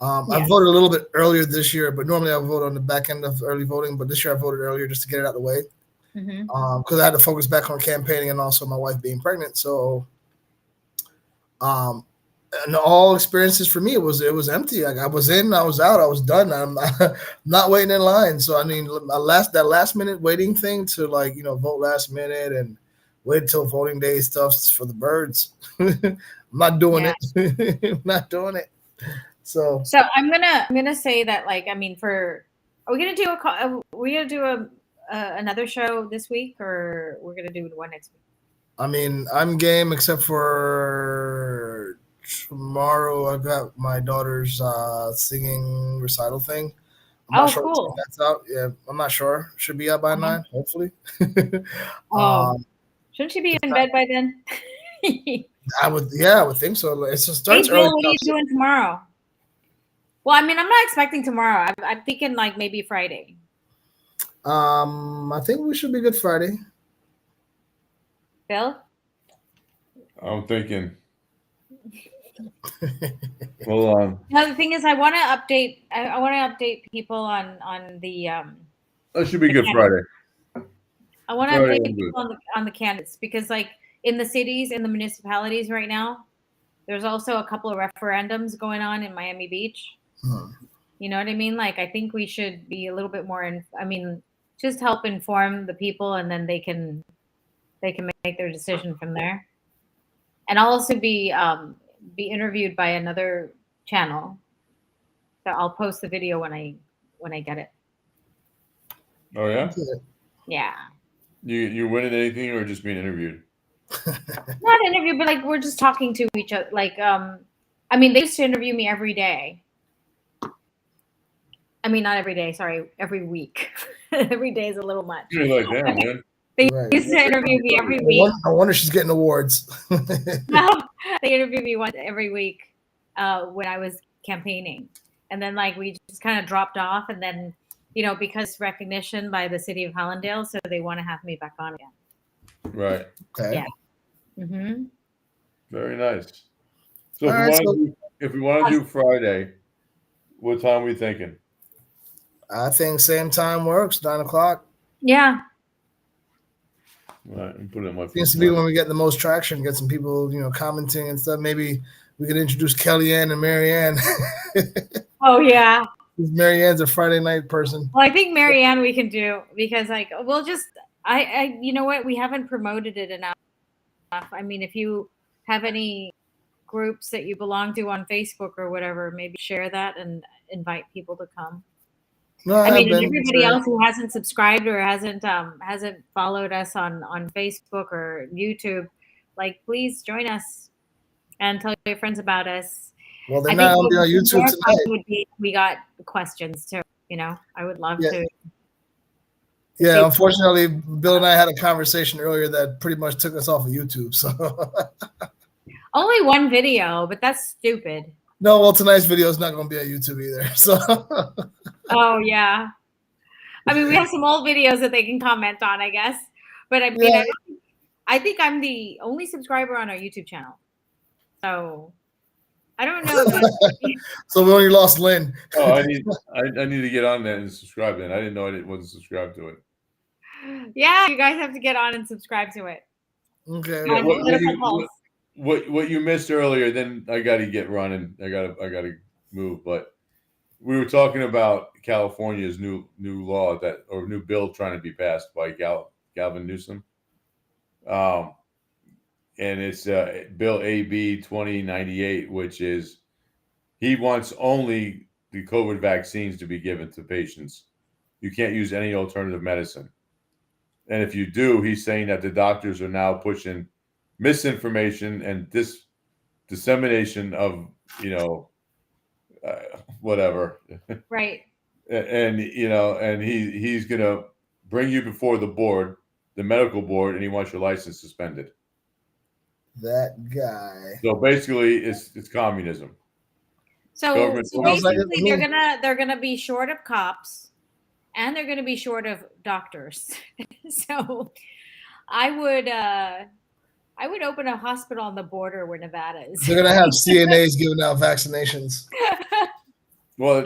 I Yeah. voted a little bit earlier this year, but normally I vote on the back end of early voting. But this year I voted earlier just to get it out of the way because I had to focus back on campaigning and also my wife being pregnant. So, and all experiences for me, it was empty. Like I was in, I was out, I was done. I'm not waiting in line. So I mean, that last minute waiting thing to vote last minute and wait till voting day stuff's for the birds. I'm not doing Yeah. it. I'm not doing it. So I'm gonna say that, like, I mean, are we gonna do another show this week, or we're gonna do one next week? I mean, I'm game except for tomorrow. I've got my daughter's singing recital thing. I'm not sure Cool. if that's out. Yeah, I'm not sure. Should be out by 9, hopefully. Shouldn't she be in bed by then? I would think so. It starts Hey, early. Bill, what are you doing tomorrow? Well, I mean, I'm not expecting tomorrow. I'm thinking like maybe Friday. I think we should be good Friday. Bill? I'm thinking. Hold on. No, the thing is, I want to update. I want to update people on the. That should be good Friday. I want to update people on the candidates because, like, in the cities, in the municipalities right now, there's also a couple of referendums going on in Miami Beach. You know what I mean? Like, I think we should be a little bit more. Just help inform the people, and then they can make their decision from there. And I'll also be interviewed by another channel. So I'll post the video when I get it. Oh yeah? Yeah. You winning anything or just being interviewed? Not interview, but like we're just talking to each other. Like, I mean, they used to interview me every day. I mean, not every day. Sorry, every week. Every day is a little much. You're like, damn, man. They used to interview me every week. I wonder if she's getting awards. No, they interviewed me once every week when I was campaigning, and then like we just kind of dropped off, and then because recognition by the city of Hallandale, so they want to have me back on again. Right. Okay. Yeah. Mm-hmm. Very nice. So if we want to do Friday, what time are we thinking? I think same time works, 9 o'clock. Yeah. Right, and put it in my Seems to be when we get the most traction, get some people, commenting and stuff. Maybe we could introduce Kellyanne and Marianne. Oh yeah. Marianne's a Friday night person. Well, I think Marianne we can do because we'll just I you know what, we haven't promoted it enough. I mean, if you have any groups that you belong to on Facebook or whatever, maybe share that and invite people to come. No, I mean, and everybody else who hasn't subscribed or hasn't followed us on Facebook or YouTube, like, please join us and tell your friends about us. Well, they're not only on YouTube tonight. We got questions too. I would love to. Yeah, unfortunately, Bill and I had a conversation earlier that pretty much took us off of YouTube. So only one video, but that's stupid. No, well, tonight's video is not going to be on YouTube either. So. Oh yeah, I mean, we have some old videos that they can comment on, I guess. But I mean, I think I'm the only subscriber on our YouTube channel, so I don't know. So we only lost Lynn. Oh, I need to get on that and subscribe. Then I didn't know I wasn't subscribed to it. Yeah, you guys have to get on and subscribe to it. Okay. What you missed earlier? Then I got to get running. I got to move. But we were talking about California's new law new bill trying to be passed by Gavin Newsom. And it's Bill AB 2098, which is he wants only the COVID vaccines to be given to patients. You can't use any alternative medicine. And if you do, he's saying that the doctors are now pushing misinformation and dissemination of whatever. Right. And he's gonna bring you before the board, the medical board, and he wants your license suspended. That guy. So basically, it's communism. So Government Sounds like it basically, to me. they're gonna be short of cops, and they're gonna be short of doctors. So I would open a hospital on the border where Nevada is. They're gonna have CNAs giving out vaccinations. Well,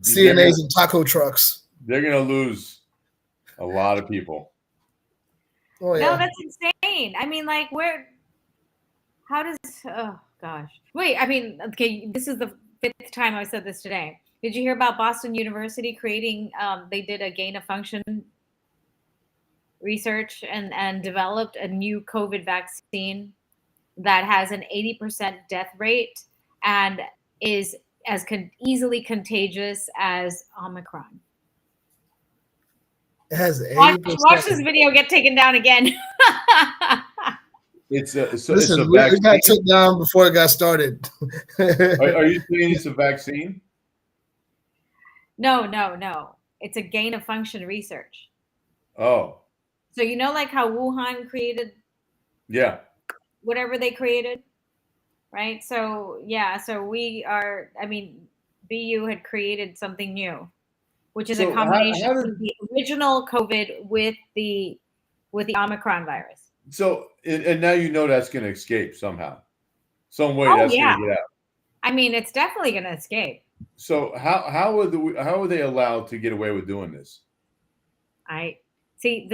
CNAs and taco trucks. they're gonna lose a lot of people. Oh yeah. No, that's insane. I mean, like, how does, oh gosh. Wait, I mean, okay, this is the 5th time I said this today. Did you hear about Boston University creating, they did a gain of function research and developed a new COVID vaccine that has an 80% death rate and is as easily contagious as Omicron. It has 80%. Watch this video get taken down again. Listen, we got took down before it got started. Are you saying it's a vaccine? No. It's a gain of function research. Oh. So like how Wuhan created whatever they created, right? So we are, I mean, BU had created something new, which is a combination of the original COVID with the Omicron virus. So, and now that's going to escape somehow. Some way that's going to get out. I mean, it's definitely going to escape. So how are they allowed to get away with doing this? I see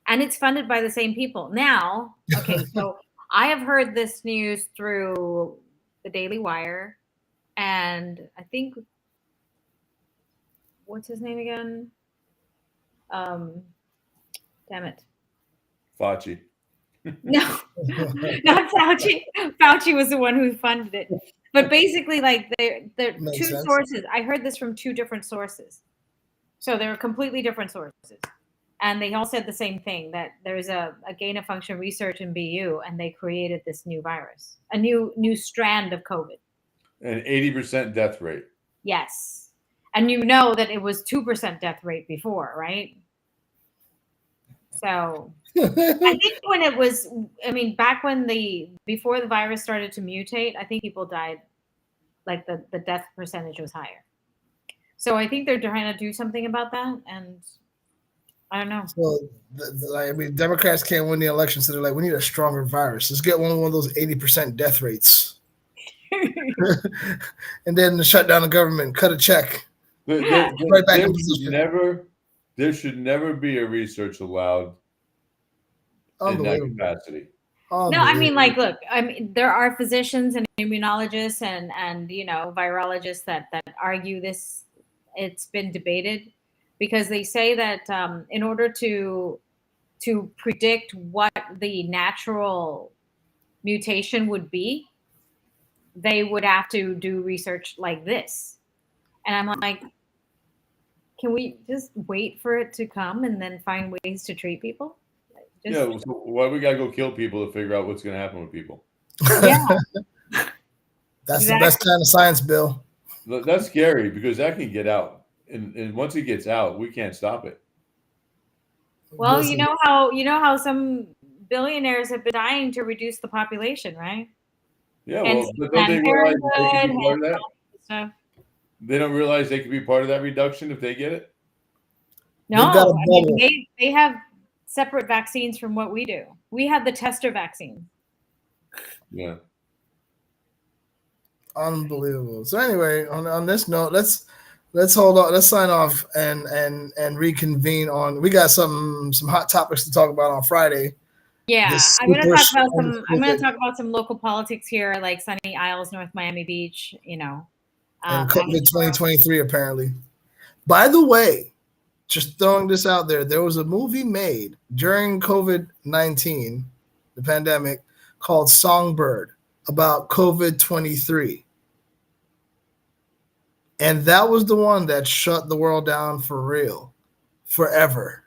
and it's funded by the same people. Now, okay, so I have heard this news through the Daily Wire, and I think, what's his name again? Damn it. Fauci. No, not Fauci. Fauci was the one who funded it. But basically, like, they're two sources. I heard this from 2 different sources. So they're completely different sources. And they all said the same thing, that there's a gain of function research in BU, and they created this new virus, a new strand of COVID. An 80% death rate. Yes. And that it was 2% death rate before, right? So I think when it was, back before the virus started to mutate, I think people died, like the death percentage was higher. So I think they're trying to do something about that. And I don't know. So, Democrats can't win the election. So they're like, we need a stronger virus. Let's get one of those 80% death rates. And then shut down the government, cut a check. Right back in position. There should never be a research allowed in that capacity. No, look, there are physicians and immunologists and virologists that argue this. It's been debated because they say that in order to predict what the natural mutation would be, they would have to do research like this. And I'm like, can we just wait for it to come and then find ways to treat people? So why we gotta go kill people to figure out what's gonna happen with people? Yeah. That's the best kind of science, Bill. That's scary because that can get out. And once it gets out, we can't stop it. Well, you know how some billionaires have been dying to reduce the population, right? Yeah, but don't they realize they can be part of that? Stuff. They don't realize they could be part of that reduction if they get it? No, they have separate vaccines from what we do. We have the tester vaccine. Yeah. Unbelievable. So anyway, on this note, let's hold on. Let's sign off and reconvene on. We got some hot topics to talk about on Friday. Yeah, I'm gonna talk about some local politics here, like Sunny Isles, North Miami Beach. And COVID 2023 apparently. By the way, just throwing this out there was a movie made during COVID-19, the pandemic, called Songbird about COVID-23. And that was the one that shut the world down for real, forever.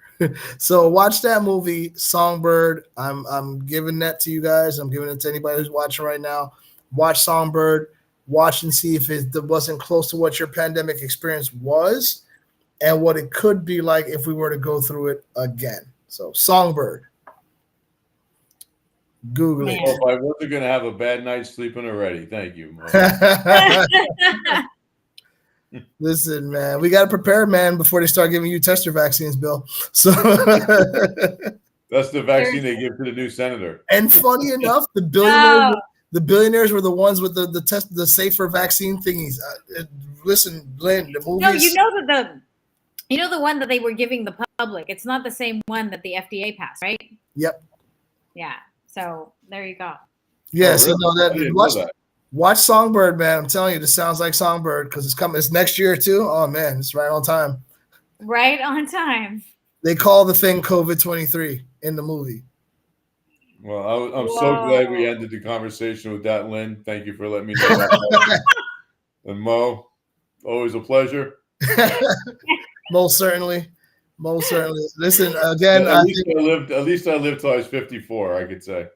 So watch that movie, Songbird. I'm giving that to you guys. I'm giving it to anybody who's watching right now. Watch Songbird. Watch and see if it wasn't close to what your pandemic experience was and what it could be like if we were to go through it again. So Songbird. Google Man. Well, if I wasn't going to have a bad night's sleeping already. Thank you, Mo. it. Listen, man, we got to prepare, man, before they start giving you tester vaccines, Bill. So, That's the vaccine they give to the new senator. and funny enough, the billionaires were the ones with the safer vaccine thingies. Listen, Lynn, the movie. No, you know the one that they were giving the public. It's not the same one that the FDA passed, right? Yep. Yeah. So there you go. Yeah. Oh, So really? I didn't know that. watch Songbird, man. I'm telling you, this sounds like Songbird because it's coming. It's next year too. Oh man, it's right on time. Right on time. They call the thing COVID-23 in the movie. Well, I'm so glad we ended the conversation with that, Lynn. Thank you for letting me know that. And Mo, always a pleasure. Most certainly. Listen, again, At least I lived till I was 54, I could say.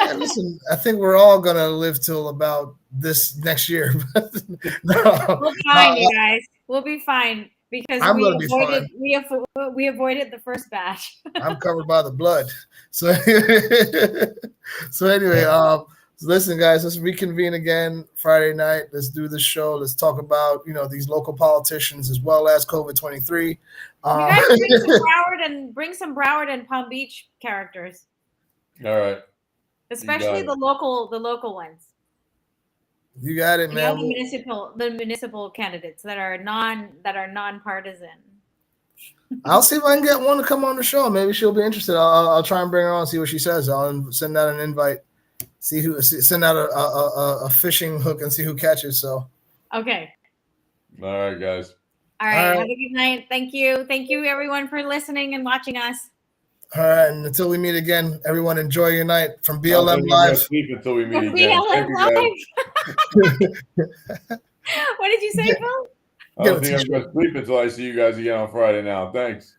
Yeah, listen, I think we're all gonna live till about this next year. No, We'll be fine, you guys. We'll be fine because I'm gonna be fine. we avoided the first batch. I'm covered by the blood. So, so anyway, listen, guys, let's reconvene again Friday night. Let's do this show. Let's talk about these local politicians as well as COVID-23. You guys bring some Broward and Palm Beach characters. All right. Especially the local ones. You got it, man. The municipal candidates that are nonpartisan. I'll see if I can get one to come on the show. Maybe she'll be interested. I'll try and bring her on and see what she says. I'll send out an invite. Send out a fishing hook and see who catches. So. Okay. All right, guys. All right. Have a good night. Thank you everyone for listening and watching us. All right, and until we meet again, everyone enjoy your night from BLM Live. Sleep until we meet again. BLM Live. What did you say, Phil? I don't think I'm going to sleep until I see you guys again on Friday now. Thanks.